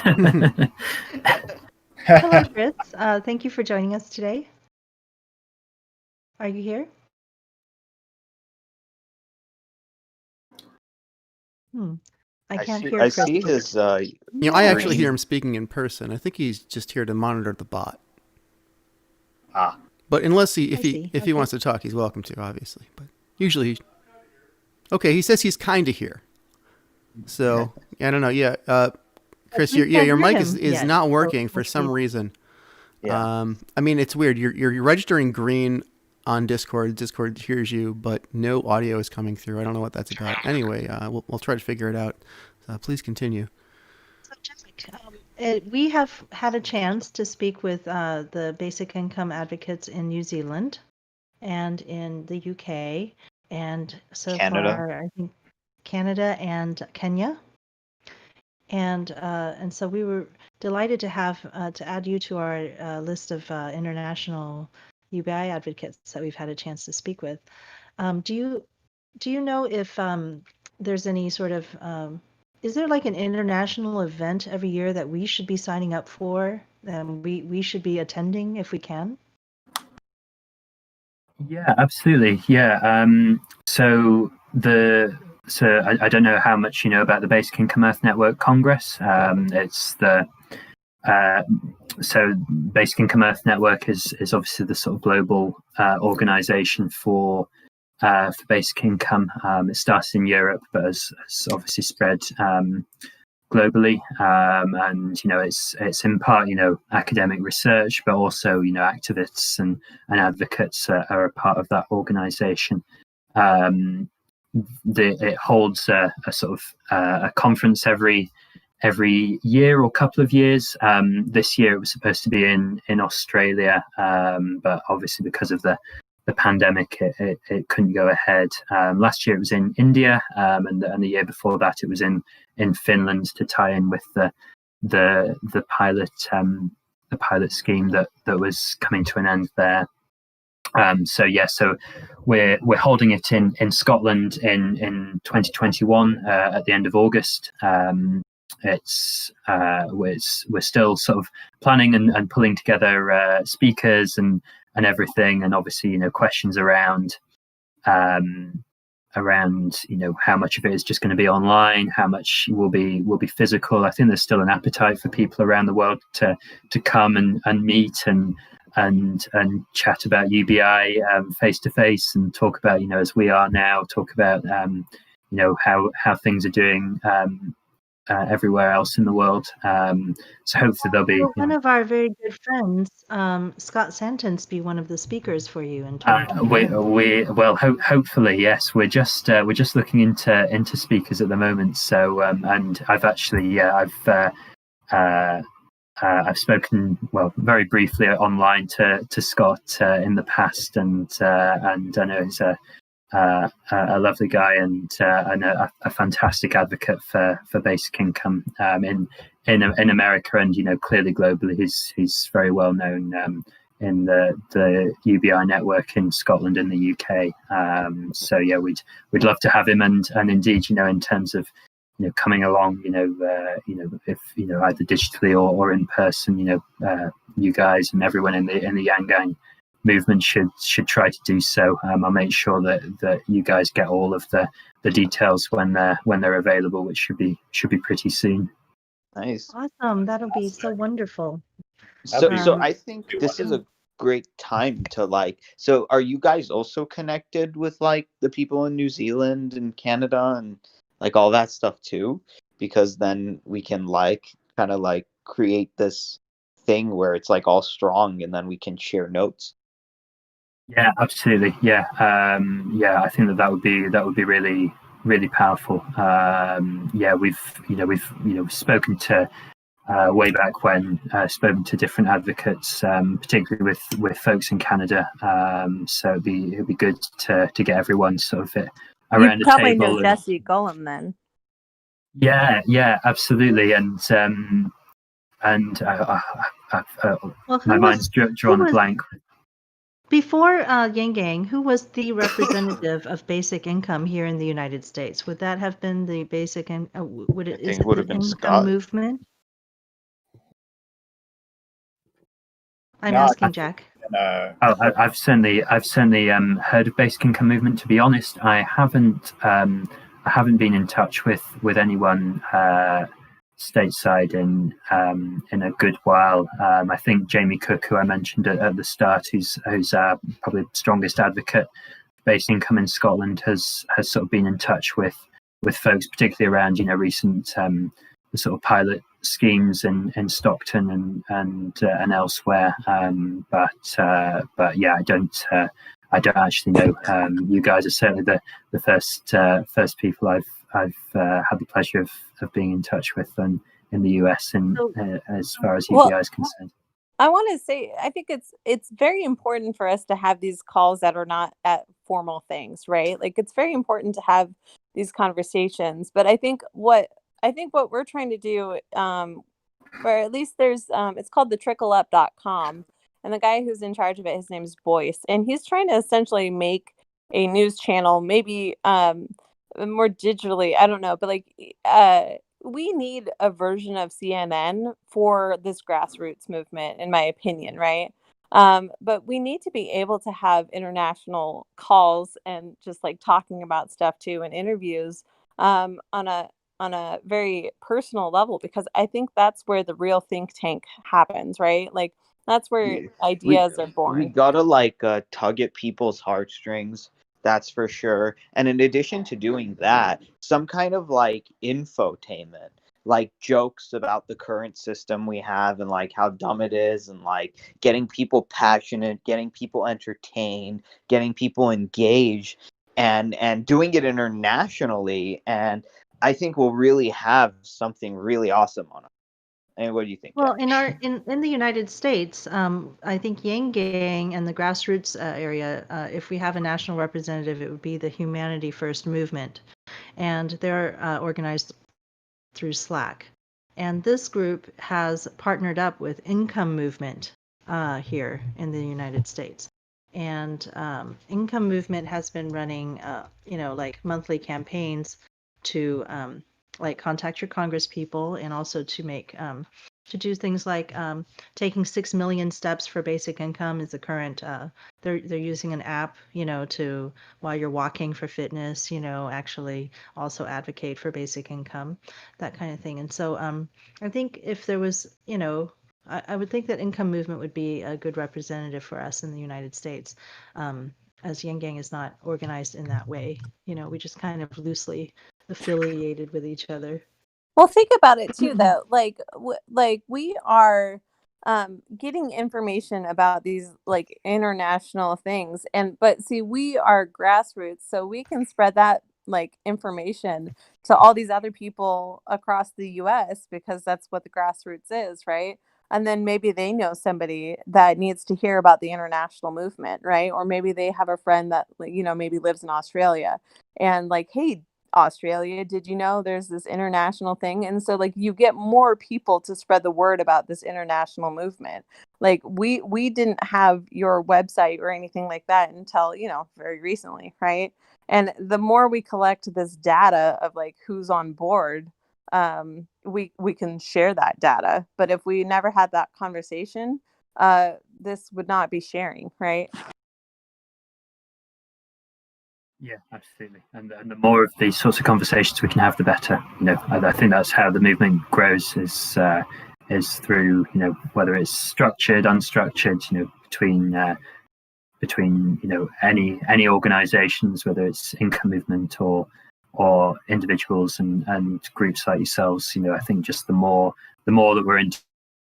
[SPEAKER 1] Hello, Chris. Thank you for joining us today. Are you here? I can't hear Chris.
[SPEAKER 7] I see his.
[SPEAKER 2] I actually hear him speaking in person. I think he's just here to monitor the bot. But unless if he wants to talk, he's welcome to, obviously. But usually, he says he's kind of here. So I don't know. Yeah, Chris, your mic is not working for some reason.
[SPEAKER 7] Yeah.
[SPEAKER 2] I mean, it's weird. You're registering green on Discord. Discord hears you, but no audio is coming through. I don't know what that's about. Anyway, we'll try to figure it out. So please continue.
[SPEAKER 1] So, Jessica, we have had a chance to speak with the basic income advocates in New Zealand and in the UK, and so
[SPEAKER 7] Canada.
[SPEAKER 1] far, I think Canada and Kenya. And so we were delighted to have to add you to our list of international UBI advocates that we've had a chance to speak with. Do you know if there's any sort of is there like an international event every year that we should be signing up for and we should be attending if we can?
[SPEAKER 4] Yeah, absolutely. Yeah. So I don't know how much you know about the Basic Income Earth Network Congress. It's the so Basic Income Earth Network is obviously the sort of global organization for basic income. It started in Europe, but has obviously spread globally. And it's in part academic research, but also activists and advocates are a part of that organization. It holds a sort of a conference every year or couple of years. This year it was supposed to be in Australia, but obviously because of the pandemic it couldn't go ahead. Last year it was in India, and the year before that it was in Finland to tie in with the pilot scheme that was coming to an end there. So we're holding it in Scotland in 2021 at the end of August. We're still sort of planning and pulling together speakers and everything, and obviously questions around how much of it is just going to be online, how much will be physical. I think there's still an appetite for people around the world to come and meet and chat about UBI face to face and talk about as we are now, talk about how things are doing everywhere else in the world. So hopefully there'll be
[SPEAKER 1] one of our very good friends, Scott Santance, be one of the speakers for you in
[SPEAKER 4] hopefully yes. We're just looking into speakers at the moment. So and I've actually I've spoken very briefly online to Scott in the past, and I know he's a lovely guy and a fantastic advocate for basic income in America, and clearly globally he's very well known in the UBI network in Scotland and the UK. So yeah, we'd love to have him, and indeed in terms of coming along, if either digitally or in person, you guys and everyone in the Yanggang movement should try to do so. I'll make sure that you guys get all of the details when they're available, which should be pretty soon.
[SPEAKER 7] Nice.
[SPEAKER 1] Awesome. That'll be so wonderful.
[SPEAKER 7] So,
[SPEAKER 3] be
[SPEAKER 7] so
[SPEAKER 1] Um,
[SPEAKER 7] I think
[SPEAKER 3] be
[SPEAKER 7] this is
[SPEAKER 3] wonderful.
[SPEAKER 7] a great time to like. So, are you guys also connected with like the people in New Zealand and Canada and like all that stuff too? Because then we can like kind of like create this thing where it's like all strong, and then we can share notes.
[SPEAKER 4] Yeah, absolutely. Yeah, yeah. I think that would be really powerful. Yeah, we've spoken to way back when, spoken to different advocates, particularly with folks in Canada. So it'd be good to get everyone sort of
[SPEAKER 5] You
[SPEAKER 4] around the
[SPEAKER 5] probably know
[SPEAKER 4] table. And
[SPEAKER 5] Jesse Gullum then.
[SPEAKER 4] yeah, absolutely. And
[SPEAKER 1] well,
[SPEAKER 4] my mind's
[SPEAKER 1] who
[SPEAKER 4] drawn a
[SPEAKER 1] was
[SPEAKER 4] blank.
[SPEAKER 1] before Yanggang, who was the representative of basic income here in the United States? Would that have been the basic and
[SPEAKER 7] I
[SPEAKER 1] is
[SPEAKER 7] think it
[SPEAKER 1] it
[SPEAKER 7] would
[SPEAKER 1] the
[SPEAKER 7] have been
[SPEAKER 1] income
[SPEAKER 7] Scott.
[SPEAKER 1] movement? I'm
[SPEAKER 3] No,
[SPEAKER 1] asking Jack.
[SPEAKER 4] Oh, I've certainly heard of basic income movement. To be honest, I haven't been in touch with anyone stateside in a good while. I think Jamie Cook, who I mentioned at the start, who's probably the strongest advocate for basic income in Scotland, has sort of been in touch with folks, particularly around recent the sort of pilot schemes in Stockton and elsewhere. But yeah, I don't actually know. You guys are certainly the first people I've had the pleasure of being in touch with in the US and
[SPEAKER 1] So,
[SPEAKER 4] as far as
[SPEAKER 5] Well,
[SPEAKER 4] UBI is concerned.
[SPEAKER 5] I want to say I think it's very important for us to have these calls that are not at formal things, right? Like it's very important to have these conversations. But I think what we're trying to do, or at least there's it's called the trickleup.com, and the guy who's in charge of it, his name's Boyce, and he's trying to essentially make a news channel, maybe more digitally, I don't know, but like we need a version of CNN for this grassroots movement, in my opinion, right? But we need to be able to have international calls and just like talking about stuff too and interviews on a very personal level, because I think that's where the real think tank happens, right? Like that's where
[SPEAKER 7] Yeah, we
[SPEAKER 5] ideas are
[SPEAKER 7] we
[SPEAKER 5] born.
[SPEAKER 7] gotta like tug at people's heartstrings. That's for sure. And in addition to doing that, some kind of like infotainment, like jokes about the current system we have and like how dumb it is, and like getting people passionate, getting people entertained, getting people engaged, and doing it internationally. And I think we'll really have something really awesome on it. And what do you think,
[SPEAKER 1] Well,
[SPEAKER 7] Jack?
[SPEAKER 1] in the United States, I think Yang and the grassroots area, if we have a national representative, it would be the Humanity First movement, and they're organized through Slack. And this group has partnered up with Income Movement here in the United States. And Income Movement has been running, like monthly campaigns to like contact your Congress people, and also to make to do things like taking 6 million steps for basic income is the current. They're using an app, to while you're walking for fitness, actually also advocate for basic income, that kind of thing. And so I think if there was, I would think that Income Movement would be a good representative for us in the United States. As Yang is not organized in that way, we just kind of loosely affiliated with each other.
[SPEAKER 5] Well, think about it too, though. Like, like we are getting information about these like international things, and but see, we are grassroots, so we can spread that like information to all these other people across the U.S. because that's what the grassroots is, right? And then maybe they know somebody that needs to hear about the international movement, right? Or maybe they have a friend that maybe lives in Australia, and like, hey, Australia, did you know there's this international thing? And so like you get more people to spread the word about this international movement. Like we didn't have your website or anything like that until, very recently, right? And the more we collect this data of like who's on board, we can share that data. But if we never had that conversation, uh, this would not be sharing, right?
[SPEAKER 4] Yeah, absolutely. And the more of these sorts of conversations we can have, the better. I think that's how the movement grows. Is through whether it's structured, unstructured. Between any organisations, whether it's income movement or individuals and groups like yourselves. I think just the more that we're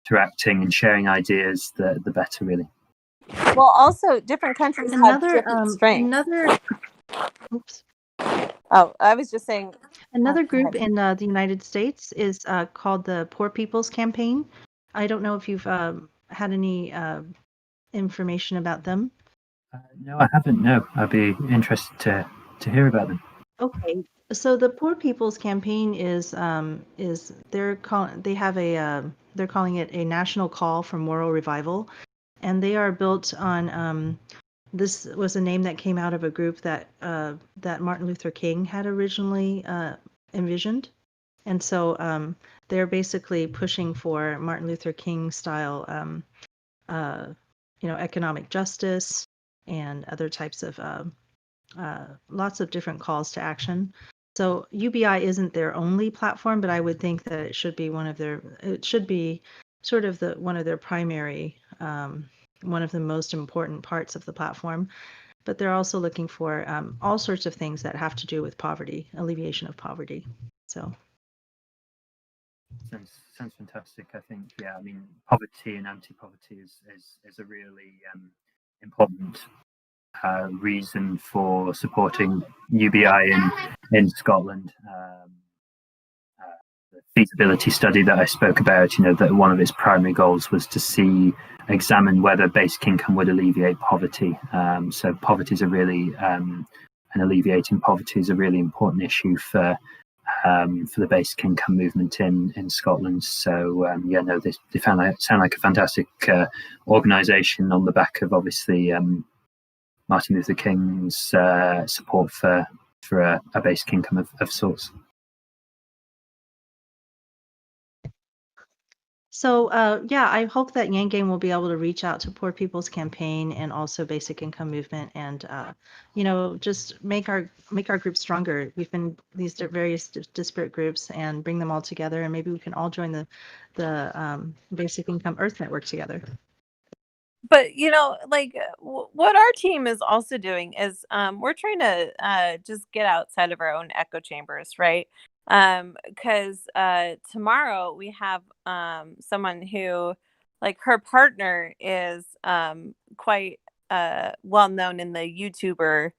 [SPEAKER 4] interacting and sharing ideas, the better, really.
[SPEAKER 5] Well, also different countries have different strengths.
[SPEAKER 1] Oops.
[SPEAKER 5] Oh, I was just saying.
[SPEAKER 1] Another group in the United States is called the Poor People's Campaign. I don't know if you've had any information about them.
[SPEAKER 4] No, I haven't. No, I'd be interested to hear about them.
[SPEAKER 1] Okay, so the Poor People's Campaign is they're calling it a national call for moral revival, and they are built on this was a name that came out of a group that Martin Luther King had originally envisioned, and so they're basically pushing for Martin Luther King style economic justice and other types of lots of different calls to action. So UBI isn't their only platform, but I would think that it should be sort of one of their primary, one of the most important parts of the platform. But they're also looking for all sorts of things that have to do with poverty, alleviation of poverty. So
[SPEAKER 4] sounds fantastic. I think, I mean, poverty and anti-poverty is a really important reason for supporting UBI in Scotland. The feasibility study that I spoke about, that one of its primary goals was to examine whether basic income would alleviate poverty. So poverty is and alleviating poverty is a really important issue for the basic income movement in Scotland. So they sound like a fantastic organisation on the back of obviously Martin Luther King's support for a basic income of sorts.
[SPEAKER 1] So I hope that Yanggang will be able to reach out to Poor People's Campaign and also Basic Income Movement, and just make our group stronger. We've been these various disparate groups, and bring them all together, and maybe we can all join the Basic Income Earth Network together.
[SPEAKER 5] But what our team is also doing is we're trying to just get outside of our own echo chambers, right? Because tomorrow we have someone who, like, her partner is quite well known in the YouTuber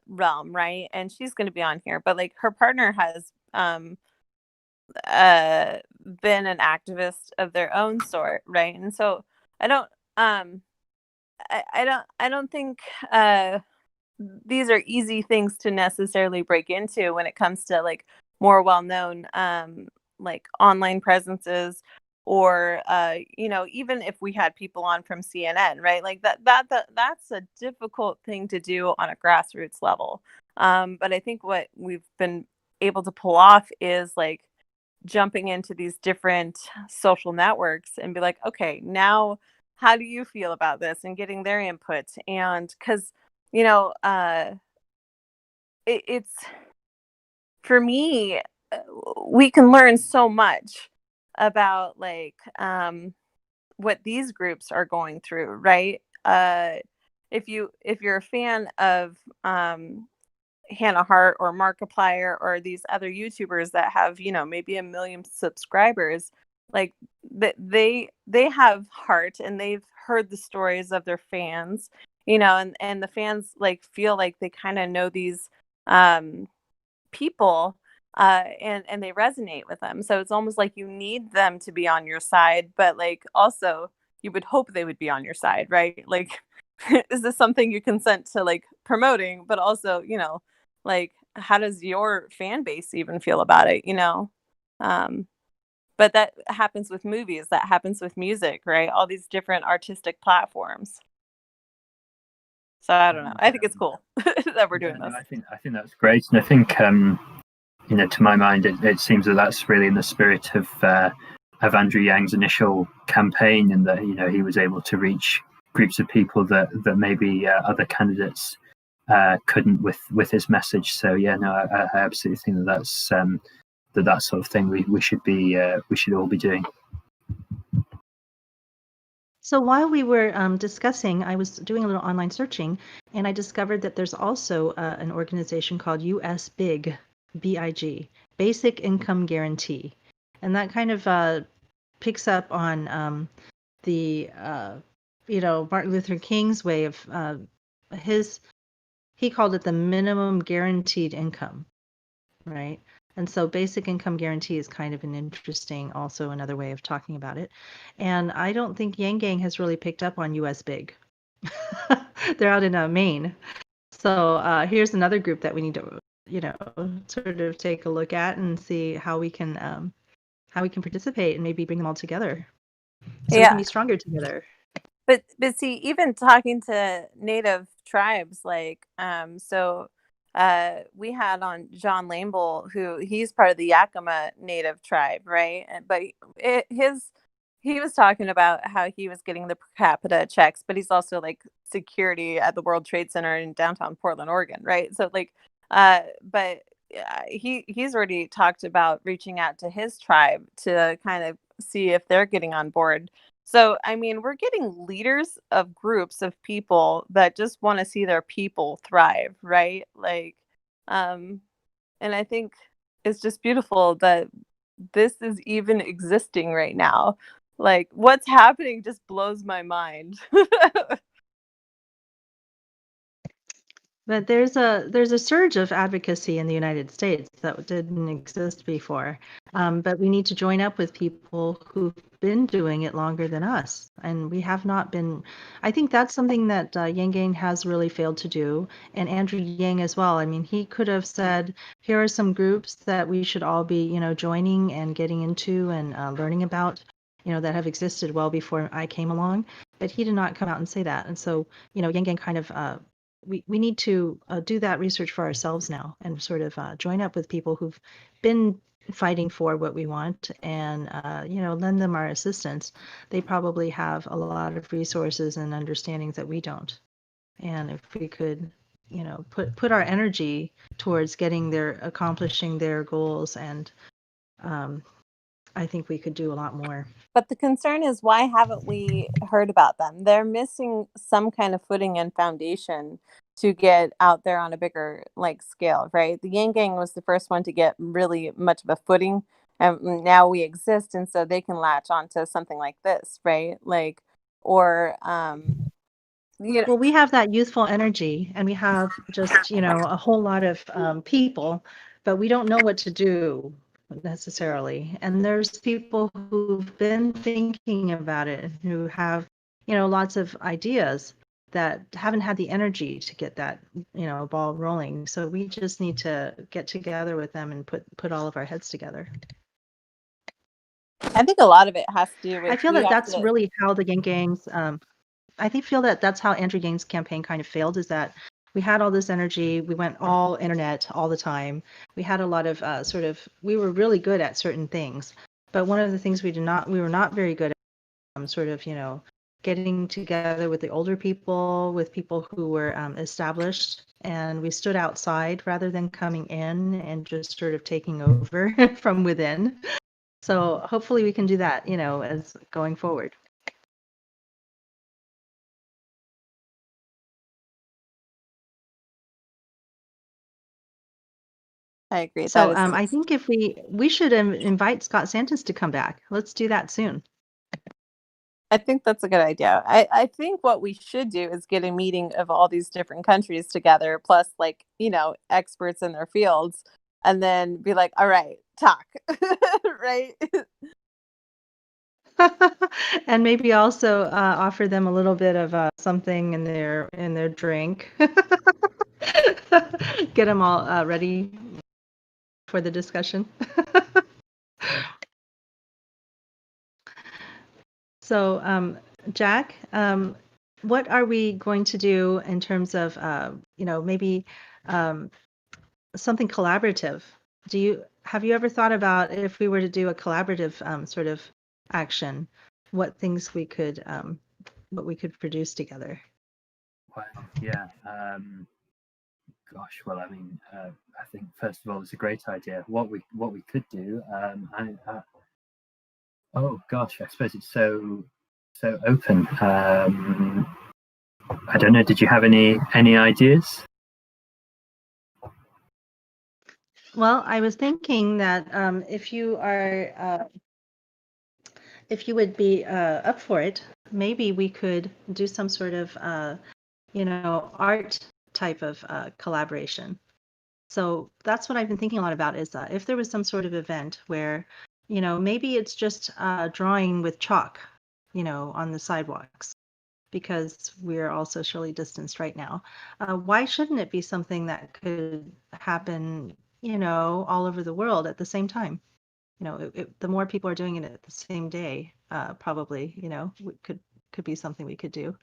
[SPEAKER 5] realm, right? And she's going to be on here, but like her partner has been an activist of their own sort, right? And so I don't think these are easy things to necessarily break into when it comes to like more well-known like online presences, or even if we had people on from CNN, right? Like that's a difficult thing to do on a grassroots level. But I think what we've been able to pull off is like jumping into these different social networks and be like, okay, now how do you feel about this, and getting their input. And because it's, for me, we can learn so much about like what these groups are going through, right? If you're a fan of Hannah Hart or Markiplier or these other YouTubers that have maybe 1 million subscribers, like they have heart, and they've heard the stories of their fans, and the fans like feel like they kind of know these people, and they resonate with them. So it's almost like you need them to be on your side, but like also you would hope they would be on your side, right? Like is this something you consent to like promoting, but also like how does your fan base even feel about it, but that happens with movies, that happens with music, right? All these different artistic platforms. So I don't know. I think it's cool that we're doing this.
[SPEAKER 4] I think that's great, and I think to my mind, it seems that that's really in the spirit of Andrew Yang's initial campaign, and that he was able to reach groups of people that maybe other candidates couldn't with his message. So yeah, no, I absolutely think that sort of thing we should all be doing.
[SPEAKER 1] So while we were discussing, I was doing a little online searching, and I discovered that there's also an organization called USBIG, BIG, Basic Income Guarantee, and that kind of picks up on the Martin Luther King's way of he called it the minimum guaranteed income, right? And so basic income guarantee is kind of an interesting, also another way of talking about it. And I don't think Yangang has really picked up on US Big. They're out in Maine. So here's another group that we need to, sort of take a look at and see how we can participate and maybe bring them all together so we can be stronger together.
[SPEAKER 5] But see, even talking to native tribes, like we had on John Lamble, who he's part of the Yakima Native tribe, right? But he was talking about how he was getting the per capita checks, but he's also like security at the World Trade Center in downtown Portland, Oregon, right? So like, but he's already talked about reaching out to his tribe to kind of see if they're getting on board. So, I mean, we're getting leaders of groups of people that just want to see their people thrive, right? Like, and I think it's just beautiful that this is even existing right now. Like, what's happening just blows my mind.
[SPEAKER 1] But there's a surge of advocacy in the United States that didn't exist before. But we need to join up with people who've been doing it longer than us. And we have not been. I think that's something that Yangang has really failed to do, and Andrew Yang as well. I mean, he could have said, here are some groups that we should all be, joining and getting into and learning about, that have existed well before I came along. But he did not come out and say that. And so, Yangang kind of we need to do that research for ourselves now and sort of join up with people who've been fighting for what we want and lend them our assistance. They probably have a lot of resources and understandings that we don't. And if we could put our energy towards accomplishing their goals, and I think we could do a lot more.
[SPEAKER 5] But the concern is, why haven't we heard about them? They're missing some kind of footing and foundation to get out there on a bigger scale, right? The Yangang was the first one to get really much of a footing, and now we exist, and so they can latch onto something like this, right? Well,
[SPEAKER 1] we have that youthful energy, and we have just a whole lot of people, but we don't know what to do necessarily. And there's people who've been thinking about it, who have lots of ideas that haven't had the energy to get that ball rolling. So we just need to get together with them and put all of our heads together.
[SPEAKER 5] I think a lot of it has to do with,
[SPEAKER 1] I feel that that's really how the Yangangs feel that that's how Andrew Yang's campaign kind of failed, is that we had all this energy, we went all internet all the time, we had a lot of we were really good at certain things, but one of the things we were not very good at getting together with the older people, with people who were established, and we stood outside rather than coming in and just sort of taking over from within. So hopefully we can do that, as going forward.
[SPEAKER 5] I agree.
[SPEAKER 1] So I think if we should invite Scott Santos to come back. Let's do that soon.
[SPEAKER 5] I think that's a good idea. I think what we should do is get a meeting of all these different countries together, plus experts in their fields, and then be like, all right, talk, right?
[SPEAKER 1] And maybe also offer them a little bit of something in their drink. Get them all ready for the discussion. So, Jack, what are we going to do in terms of, maybe something collaborative? Have you ever thought about, if we were to do a collaborative sort of action, what we could produce together?
[SPEAKER 4] Well, yeah. gosh, well, I mean, I think first of all, it's a great idea. What we could do, oh gosh, I suppose it's so open. I don't know. Did you have any ideas?
[SPEAKER 1] Well, I was thinking that if you would be up for it, maybe we could do some sort of art type of collaboration. So that's what I've been thinking a lot about is if there was some sort of event where, maybe it's just drawing with chalk, on the sidewalks, because we're all socially distanced right now. Why shouldn't it be something that could happen, all over the world at the same time? The more people are doing it at the same day, probably, could be something we could do.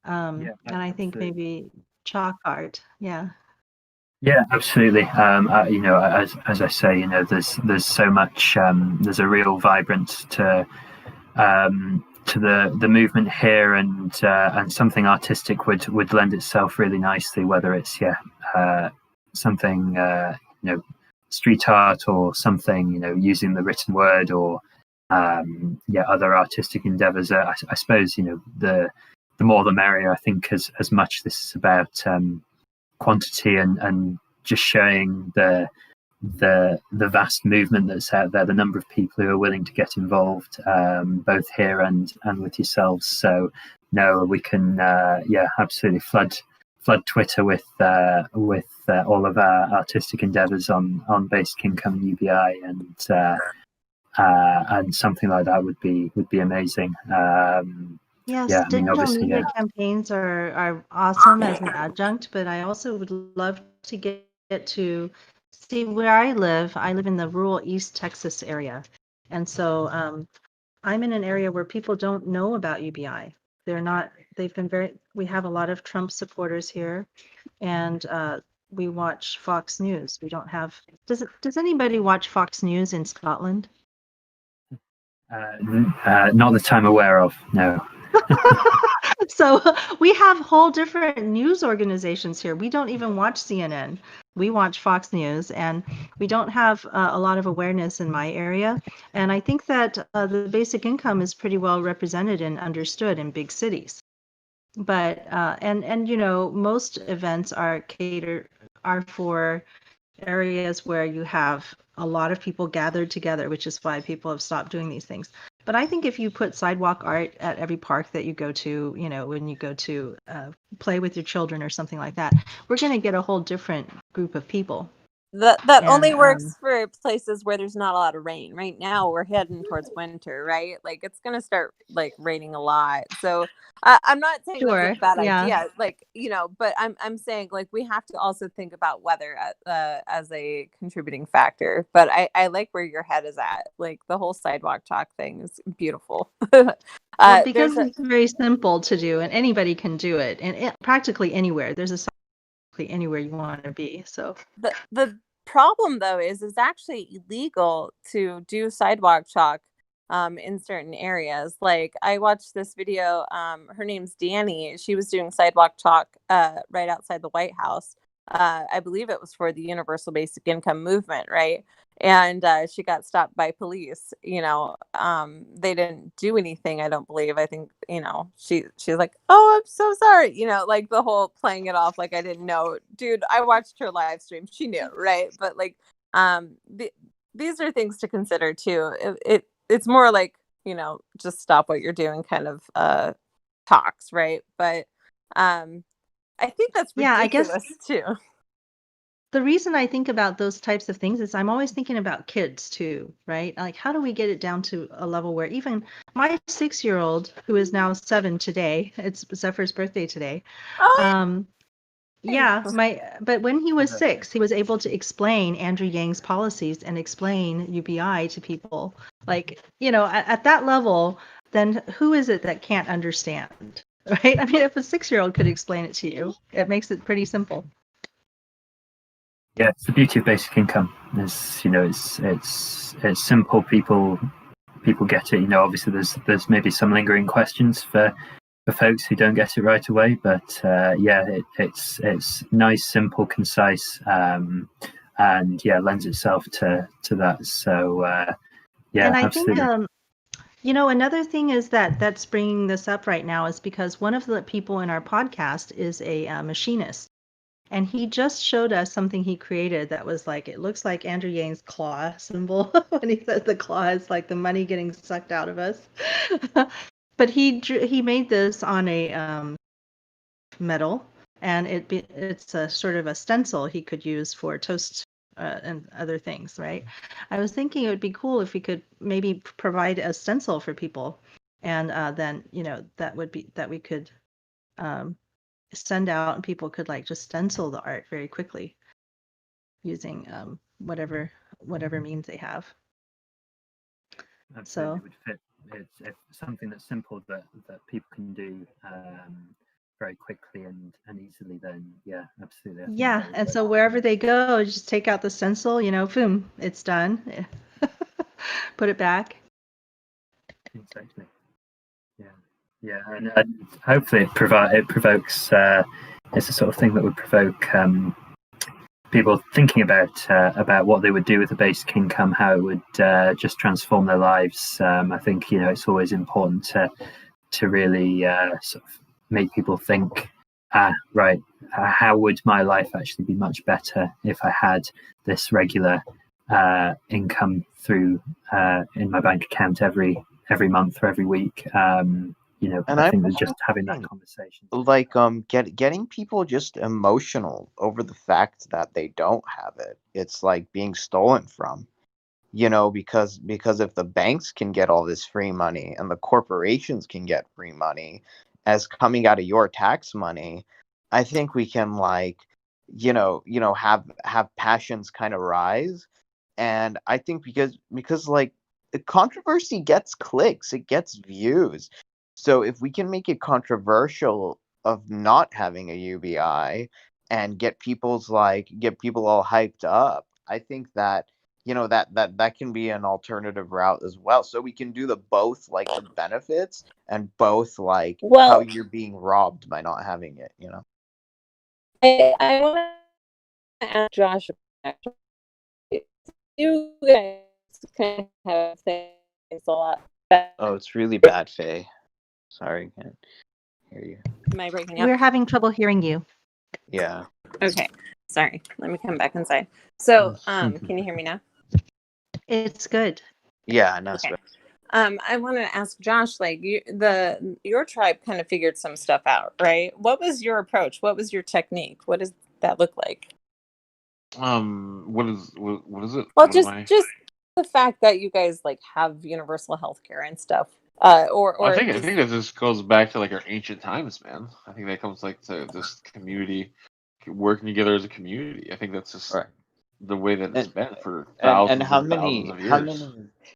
[SPEAKER 4] Yeah,
[SPEAKER 1] And I think
[SPEAKER 4] absolutely.
[SPEAKER 1] maybe chalk art, yeah.
[SPEAKER 4] Yeah, absolutely. As I say, there's so much. There's a real vibrance to the movement here, and something artistic would lend itself really nicely. Whether it's something street art, or something using the written word, or other artistic endeavors. I suppose the more the merrier. I think as much this is about quantity and just showing the vast movement that's out there, the number of people who are willing to get involved, both here and with yourselves. So no, we can absolutely flood Twitter with all of our artistic endeavors on Basic Income and UBI, and something like that would be amazing.
[SPEAKER 1] Yes,
[SPEAKER 4] I mean,
[SPEAKER 1] digital
[SPEAKER 4] obviously,
[SPEAKER 1] media campaigns are awesome as an adjunct, but I also would love to get to see where I live. I live in the rural East Texas area. And so I'm in an area where people don't know about UBI. We have a lot of Trump supporters here, and we watch Fox News. We don't have, does anybody watch Fox News in Scotland?
[SPEAKER 4] not that I'm aware of, no.
[SPEAKER 1] So we have whole different news organizations here. We don't even watch CNN. We watch Fox News, and we don't have a lot of awareness in my area. And I think that the basic income is pretty well represented and understood in big cities. But most events are for areas where you have a lot of people gathered together, which is why people have stopped doing these things. But I think if you put sidewalk art at every park that you go to, when you go to play with your children or something like that, we're going to get a whole different group of people.
[SPEAKER 5] That only works for places where there's not a lot of rain. Right now, we're heading towards winter, right? Like it's gonna start like raining a lot. So I'm not saying that's a bad idea, like but I'm saying like we have to also think about weather as a contributing factor. But I like where your head is at. Like the whole sidewalk chalk thing is beautiful.
[SPEAKER 1] Because it's very simple to do, and anybody can do it, and practically anywhere. There's a anywhere you want to be. So
[SPEAKER 5] the problem though is it's actually illegal to do sidewalk chalk in certain areas. Like I watched this video, her name's Danny. She was doing sidewalk chalk right outside the White House. I believe it was for the universal basic income movement, right? And she got stopped by police. They didn't do anything, I don't believe. I think she's like, oh, I'm so sorry, like the whole playing it off like I didn't know. Dude, I watched her live stream, she knew, right? But like these are things to consider too. It's more like just stop what you're doing kind of talks, right? But I think that's ridiculous,
[SPEAKER 1] I guess
[SPEAKER 5] too.
[SPEAKER 1] The reason I think about those types of things is I'm always thinking about kids too, right? Like, how do we get it down to a level where even my 6-year-old, who is now 7 today, it's Zephyr's birthday today. But when he was 6, he was able to explain Andrew Yang's policies and explain UBI to people. Like, at that level, then who is it that can't understand, right? I mean, if a 6-year-old could explain it to you, it makes it pretty simple.
[SPEAKER 4] Yeah, it's the beauty of basic income. It's simple. People get it. Obviously there's maybe some lingering questions for for folks who don't get it right away. But it's nice, simple, concise, and lends itself to that. So
[SPEAKER 1] And I
[SPEAKER 4] absolutely.
[SPEAKER 1] think another thing is that's bringing this up right now is because one of the people in our podcast is a machinist. And he just showed us something he created that was like, it looks like Andrew Yang's claw symbol when he says the claw is like the money getting sucked out of us. But he made this on a metal, and it's a sort of a stencil he could use for toast and other things, right? I was thinking it would be cool if we could maybe provide a stencil for people, and then that we could send out, and people could like just stencil the art very quickly using whatever means they have.
[SPEAKER 4] Absolutely would fit. It's something that's simple that people can do very quickly and easily. Then absolutely.
[SPEAKER 1] Yeah, and so wherever they go, just take out the stencil. Boom, it's done. Put it back.
[SPEAKER 4] Exactly. Yeah, and hopefully it provokes. It's the sort of thing that would provoke people thinking about what they would do with the basic income, how it would just transform their lives. I think it's always important to really sort of make people think, right, how would my life actually be much better if I had this regular income through in my bank account every month or every week. And I think that just having that conversation,
[SPEAKER 7] like getting people just emotional over the fact that they don't have it. It's like being stolen from, because if the banks can get all this free money and the corporations can get free money as coming out of your tax money, I think we can have passions kind of rise. And I think because like the controversy gets clicks, it gets views. So if we can make it controversial of not having a UBI and get people all hyped up, I think that that can be an alternative route as well. So we can do both like the benefits and both like how you're being robbed by not having it.
[SPEAKER 5] I want to ask Josh. You guys kind of have things a lot better.
[SPEAKER 7] Oh, it's really bad, Faye. Sorry, I can't hear you.
[SPEAKER 5] Am I breaking up?
[SPEAKER 1] We're having trouble hearing you.
[SPEAKER 7] Yeah.
[SPEAKER 5] Okay. Sorry. Let me come back inside. So, can you hear me now?
[SPEAKER 1] It's good.
[SPEAKER 7] Yeah, no.
[SPEAKER 5] Okay. I wanted to ask Josh, like your tribe kind of figured some stuff out, right? What was your approach? What was your technique? What does that look like?
[SPEAKER 6] What is it?
[SPEAKER 5] Well, just the fact that you guys like have universal health care and stuff. I
[SPEAKER 6] think that just goes back to like our ancient times, man. I think that comes like to this community working together as a community. I think that's just the way that it's been for thousands thousands of years.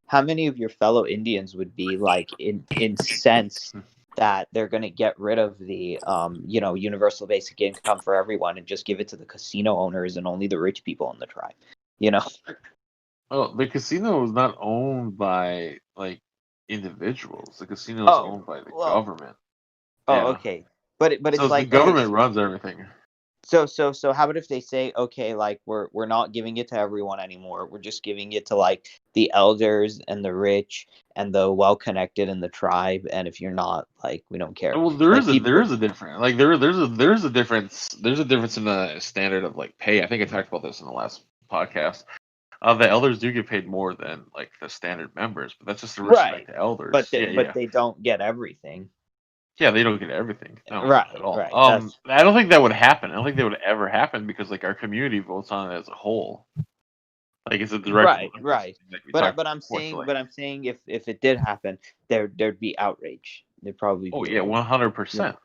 [SPEAKER 7] How many of your fellow Indians would be like incensed that they're going to get rid of the universal basic income for everyone and just give it to the casino owners and only the rich people in the tribe?
[SPEAKER 6] Well, the casino is not owned by like individuals. The casino is owned by the government.
[SPEAKER 7] Okay, but it's
[SPEAKER 6] so
[SPEAKER 7] like
[SPEAKER 6] the government runs everything.
[SPEAKER 7] So how about if they say, okay, like we're not giving it to everyone anymore. We're just giving it to like the elders and the rich and the well-connected in the tribe. And if you're not, like, we don't care.
[SPEAKER 6] Well, there is a difference. Like there's a difference. There's a difference in the standard of like pay. I think I talked about this in the last podcast. The elders do get paid more than like the standard members, but that's just the respect to elders.
[SPEAKER 7] But they don't get everything.
[SPEAKER 6] Yeah, they don't get everything. No,
[SPEAKER 7] right,
[SPEAKER 6] at all.
[SPEAKER 7] Right.
[SPEAKER 6] I don't think that would happen. I don't think that would ever happen because like our community votes on it as a whole. Like it's a direct
[SPEAKER 7] right. But I'm saying if it did happen, there'd be outrage. There'd probably be
[SPEAKER 6] 100%.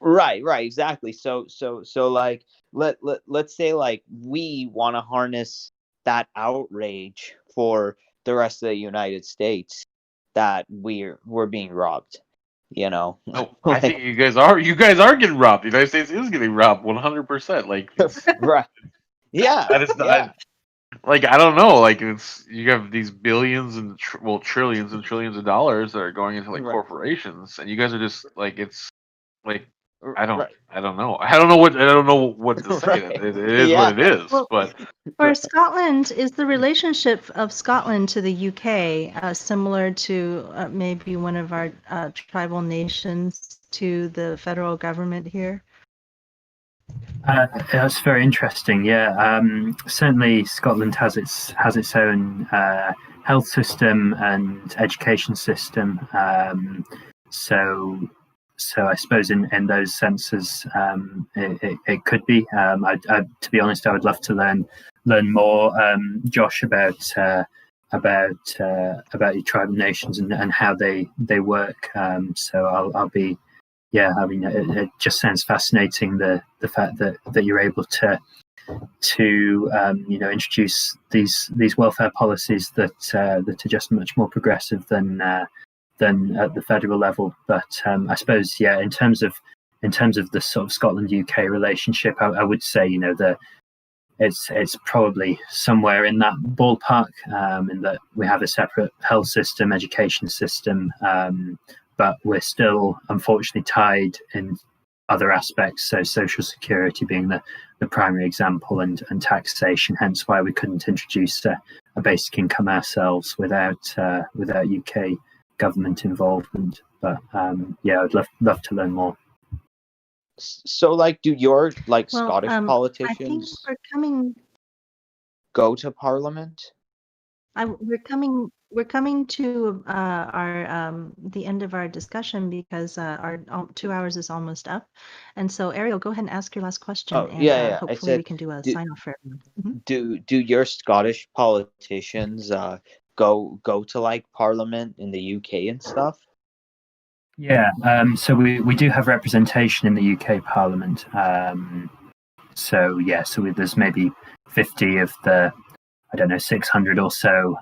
[SPEAKER 7] Right, exactly. So like let's say like we want to harness that outrage for the rest of the United States that we're being robbed.
[SPEAKER 6] No, I think you guys are getting robbed. The United States is getting robbed 100%. Like
[SPEAKER 7] right. Yeah.
[SPEAKER 6] That is not. Like, I don't know. Like, it's you have these billions and trillions and trillions of dollars that are going into like
[SPEAKER 7] Right.
[SPEAKER 6] corporations, and you guys are just like, it's like I don't
[SPEAKER 7] Right.
[SPEAKER 6] I don't know. I don't know what to say.
[SPEAKER 7] Right.
[SPEAKER 6] It is what
[SPEAKER 7] Yeah.
[SPEAKER 6] it is.
[SPEAKER 1] Well,
[SPEAKER 6] But
[SPEAKER 1] for Scotland, is the relationship of Scotland to the UK similar to maybe one of our tribal nations to the federal government here?
[SPEAKER 4] That's very interesting. Yeah, certainly Scotland has its own health system and education system. So I suppose in those senses, it could be. To be honest, I would love to learn more, Josh, about your tribal nations and how they work. So I'll be. Yeah, I mean, it just sounds fascinating, the fact that you're able to introduce these welfare policies that are just much more progressive than at the federal level. But I suppose, yeah, in terms of the sort of Scotland UK relationship, I would say, it's probably somewhere in that ballpark, in that we have a separate health system, education system, but we're still unfortunately tied in other aspects. So social security being the primary example, and taxation. Hence why we couldn't introduce a basic income ourselves without UK government involvement. But yeah, I'd love to learn more.
[SPEAKER 7] So, like, do your
[SPEAKER 1] Well,
[SPEAKER 7] Scottish
[SPEAKER 1] I think
[SPEAKER 7] politicians go to Parliament?
[SPEAKER 1] we're coming to our the end of our discussion because our 2 hours is almost up, and so Ariel, go ahead and ask your last question,
[SPEAKER 7] Oh,
[SPEAKER 1] and
[SPEAKER 7] yeah. I
[SPEAKER 1] hopefully we
[SPEAKER 7] said,
[SPEAKER 1] can do a
[SPEAKER 7] do
[SPEAKER 1] sign off for everyone. Mhm.
[SPEAKER 7] do your Scottish politicians go to like Parliament in the UK and stuff?
[SPEAKER 4] Yeah, so we do have representation in the UK Parliament. So yeah, there's maybe 50 of the, I don't know, 600 or so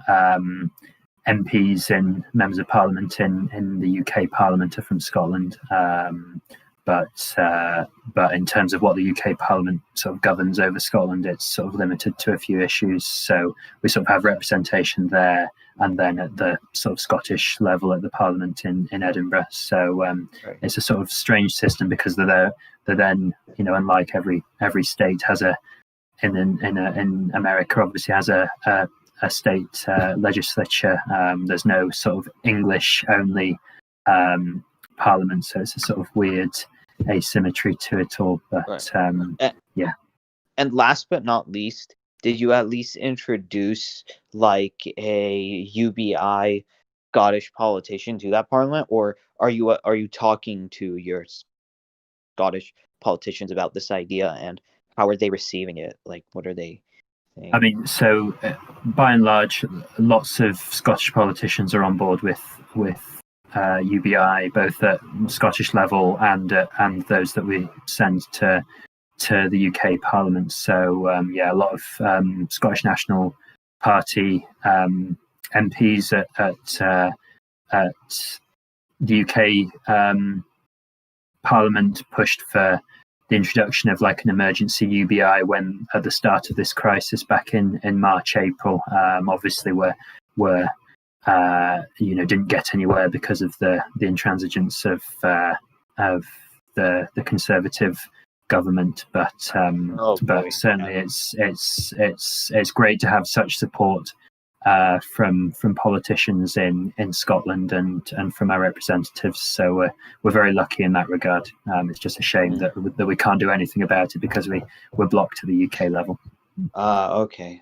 [SPEAKER 4] MPs and members of Parliament in the UK Parliament are from Scotland. But in terms of what the UK Parliament sort of governs over Scotland, it's sort of limited to a few issues. So we sort of have representation there, and then at the sort of Scottish level at the Parliament in Edinburgh. So
[SPEAKER 7] Right.
[SPEAKER 4] it's a sort of strange system because they're then, unlike every state has in America obviously has a state legislature. There's no sort of English only Parliament, so it's a sort of weird asymmetry to it all. But
[SPEAKER 7] Right.
[SPEAKER 4] yeah.
[SPEAKER 7] And last but not least, did you at least introduce like a UBI Scottish politician to that Parliament, or are you talking to your Scottish politicians about this idea, and how are they receiving it? Like, what are they saying?
[SPEAKER 4] I mean, so by and large, lots of Scottish politicians are on board with UBI, both at Scottish level and those that we send to the UK Parliament. So yeah, a lot of Scottish National Party MPs at the UK Parliament pushed for the introduction of like an emergency UBI when at the start of this crisis back in March, April. Obviously, were didn't get anywhere because of the intransigence of the Conservative government. But certainly, it's great to have such support from politicians in Scotland and from our representatives. So we're very lucky in that regard. It's just a shame that we can't do anything about it because we're blocked to the UK level.
[SPEAKER 7] Okay.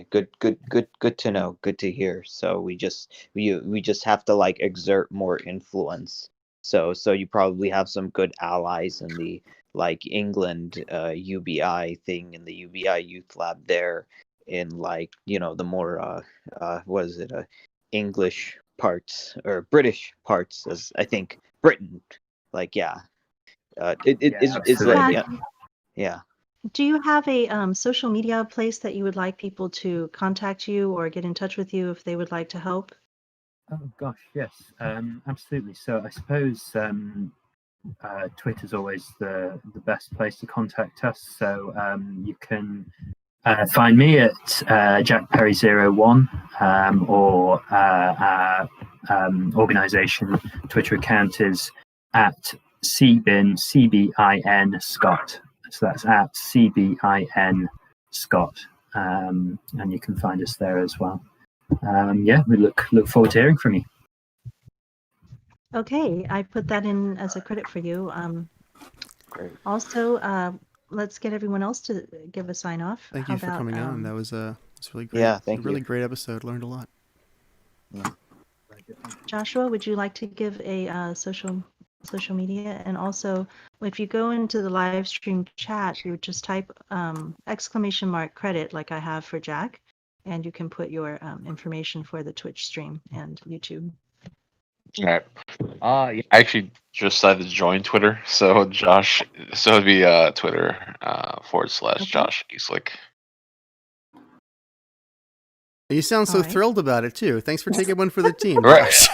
[SPEAKER 7] Good to know. Good to hear. So we just have to like exert more influence. So you probably have some good allies in the like England UBI thing, in the UBI Youth Lab there, in like the more what is it, English parts or British parts, as I think Britain, like yeah, it's like yeah.
[SPEAKER 1] Do you have a social media place that you would like people to contact you or get in touch with you if they would like to help?
[SPEAKER 4] Oh gosh, yes, absolutely. So I suppose Twitter's always the best place to contact us. So you can Find me at Jack Perry 01 or our organization Twitter account is at CBIN Scott. So that's at CBIN Scott, and you can find us there as well. We look forward to hearing from you.
[SPEAKER 1] Okay, I put that in as a credit for you.
[SPEAKER 3] Great.
[SPEAKER 1] Also, let's get everyone else to give a sign off.
[SPEAKER 2] Thank you for coming on. That was really great.
[SPEAKER 7] Yeah, thank you.
[SPEAKER 2] Really great episode. Learned a lot.
[SPEAKER 1] Joshua, would you like to give a social media? And also, if you go into the live stream chat, you would just type !credit like I have for Jack, and you can put your information for the Twitch stream and YouTube.
[SPEAKER 6] All right. I actually just decided to join Twitter, so Josh, so it'd be Twitter / Josh Gieslick.
[SPEAKER 2] You sound so thrilled about it too. Thanks for taking one for the team.
[SPEAKER 6] Right.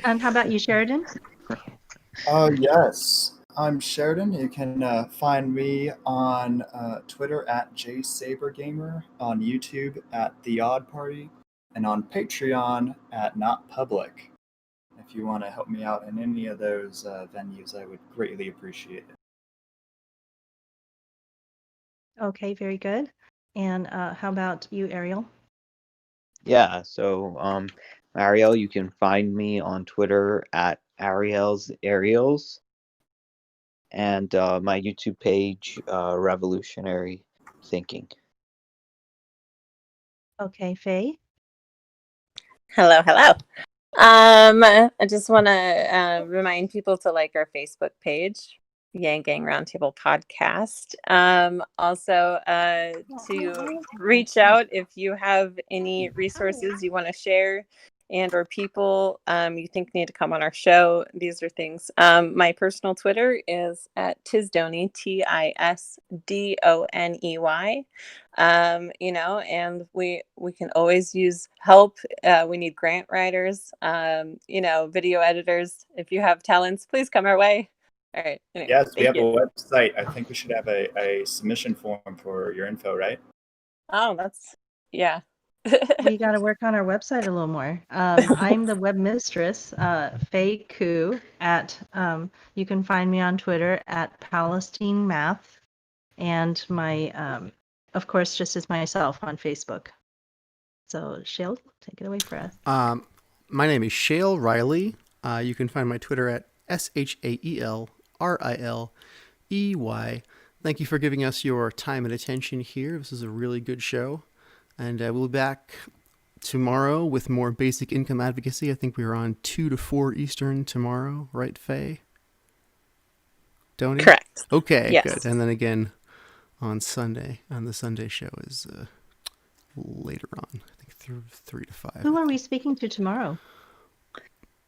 [SPEAKER 1] And how about you, Sheridan?
[SPEAKER 3] Yes, I'm Sheridan. You can find me on Twitter at JSaberGamer, on YouTube at The Odd Party, and on Patreon at Not Public. If you want to help me out in any of those venues, I would greatly appreciate it.
[SPEAKER 1] Okay, very good. And how about you, Ariel?
[SPEAKER 7] Yeah, so Ariel, you can find me on Twitter at Ariel's Ariels, and my YouTube page, Revolutionary Thinking.
[SPEAKER 1] Okay, Faye?
[SPEAKER 5] Hello. I just want to remind people to like our Facebook page, Yang Gang Roundtable Podcast. Also, to reach out if you have any resources you want to share and or people you think need to come on our show. These are things. My personal Twitter is at Tisdoney, TISDONEY. And we can always use help. We need grant writers, video editors. If you have talents, please come our way. All right. Anyway,
[SPEAKER 3] Yes, we have a website. I think we should have a submission form for your info, right?
[SPEAKER 5] Oh, yeah.
[SPEAKER 1] We got to work on our website a little more. I'm the web mistress, Faye Ku, you can find me on Twitter at Palestine Math, and my, of course, just as myself on Facebook. So, Shale, take it away for us.
[SPEAKER 2] My name is Shale Riley. You can find my Twitter at SHAELRILEY. Thank you for giving us your time and attention here. This is a really good show. And we'll be back tomorrow with more basic income advocacy. I think we're on 2 to 4 Eastern tomorrow, right, Faye? Don't we?
[SPEAKER 5] Correct.
[SPEAKER 2] Okay,
[SPEAKER 5] yes.
[SPEAKER 2] Good. And then again on Sunday, on the Sunday show is later on, I think 3 to 5.
[SPEAKER 1] Who are we speaking to tomorrow?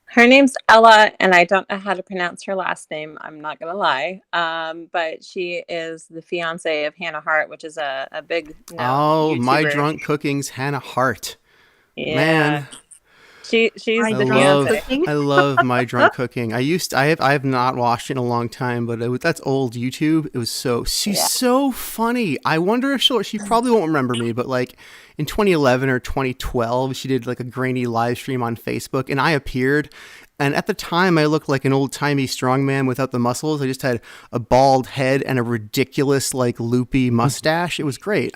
[SPEAKER 5] Her name's Ella, and I don't know how to pronounce her last name. I'm not going to lie. But she is the fiance of Hannah Hart, which is a big YouTuber.
[SPEAKER 2] My Drunk Cooking's Hannah Hart.
[SPEAKER 5] Yeah.
[SPEAKER 2] Man.
[SPEAKER 5] She's the fiance.
[SPEAKER 2] I love My Drunk Cooking. I have not watched it in a long time, but that's old YouTube. It was she's so funny. I wonder if she probably won't remember me, but like in 2011 or 2012, she did like a grainy live stream on Facebook, and I appeared. And at the time, I looked like an old-timey strongman without the muscles. I just had a bald head and a ridiculous, like, loopy mustache. It was great.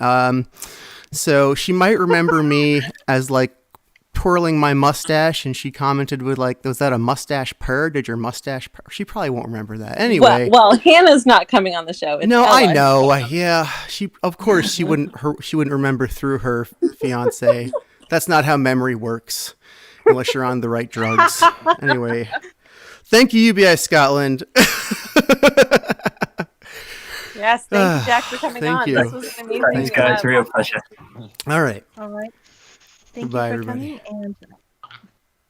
[SPEAKER 2] So she might remember me as, like, twirling my mustache, and she commented with, like, was that a mustache purr? Did your mustache purr? She probably won't remember that. Anyway.
[SPEAKER 5] Well, Hannah's not coming on the show. It's
[SPEAKER 2] no,
[SPEAKER 5] Ella.
[SPEAKER 2] I know. Yeah. She wouldn't remember through her fiance. That's not how memory works. Unless you're on the right drugs. Anyway, thank you, UBI Scotland.
[SPEAKER 5] Yes, thank you, Jack, for coming on.
[SPEAKER 2] You.
[SPEAKER 5] This was an amazing.
[SPEAKER 4] Thanks, guys. Real pleasure.
[SPEAKER 2] All right.
[SPEAKER 1] Thank
[SPEAKER 2] Goodbye,
[SPEAKER 1] you for
[SPEAKER 2] everybody.
[SPEAKER 1] coming. And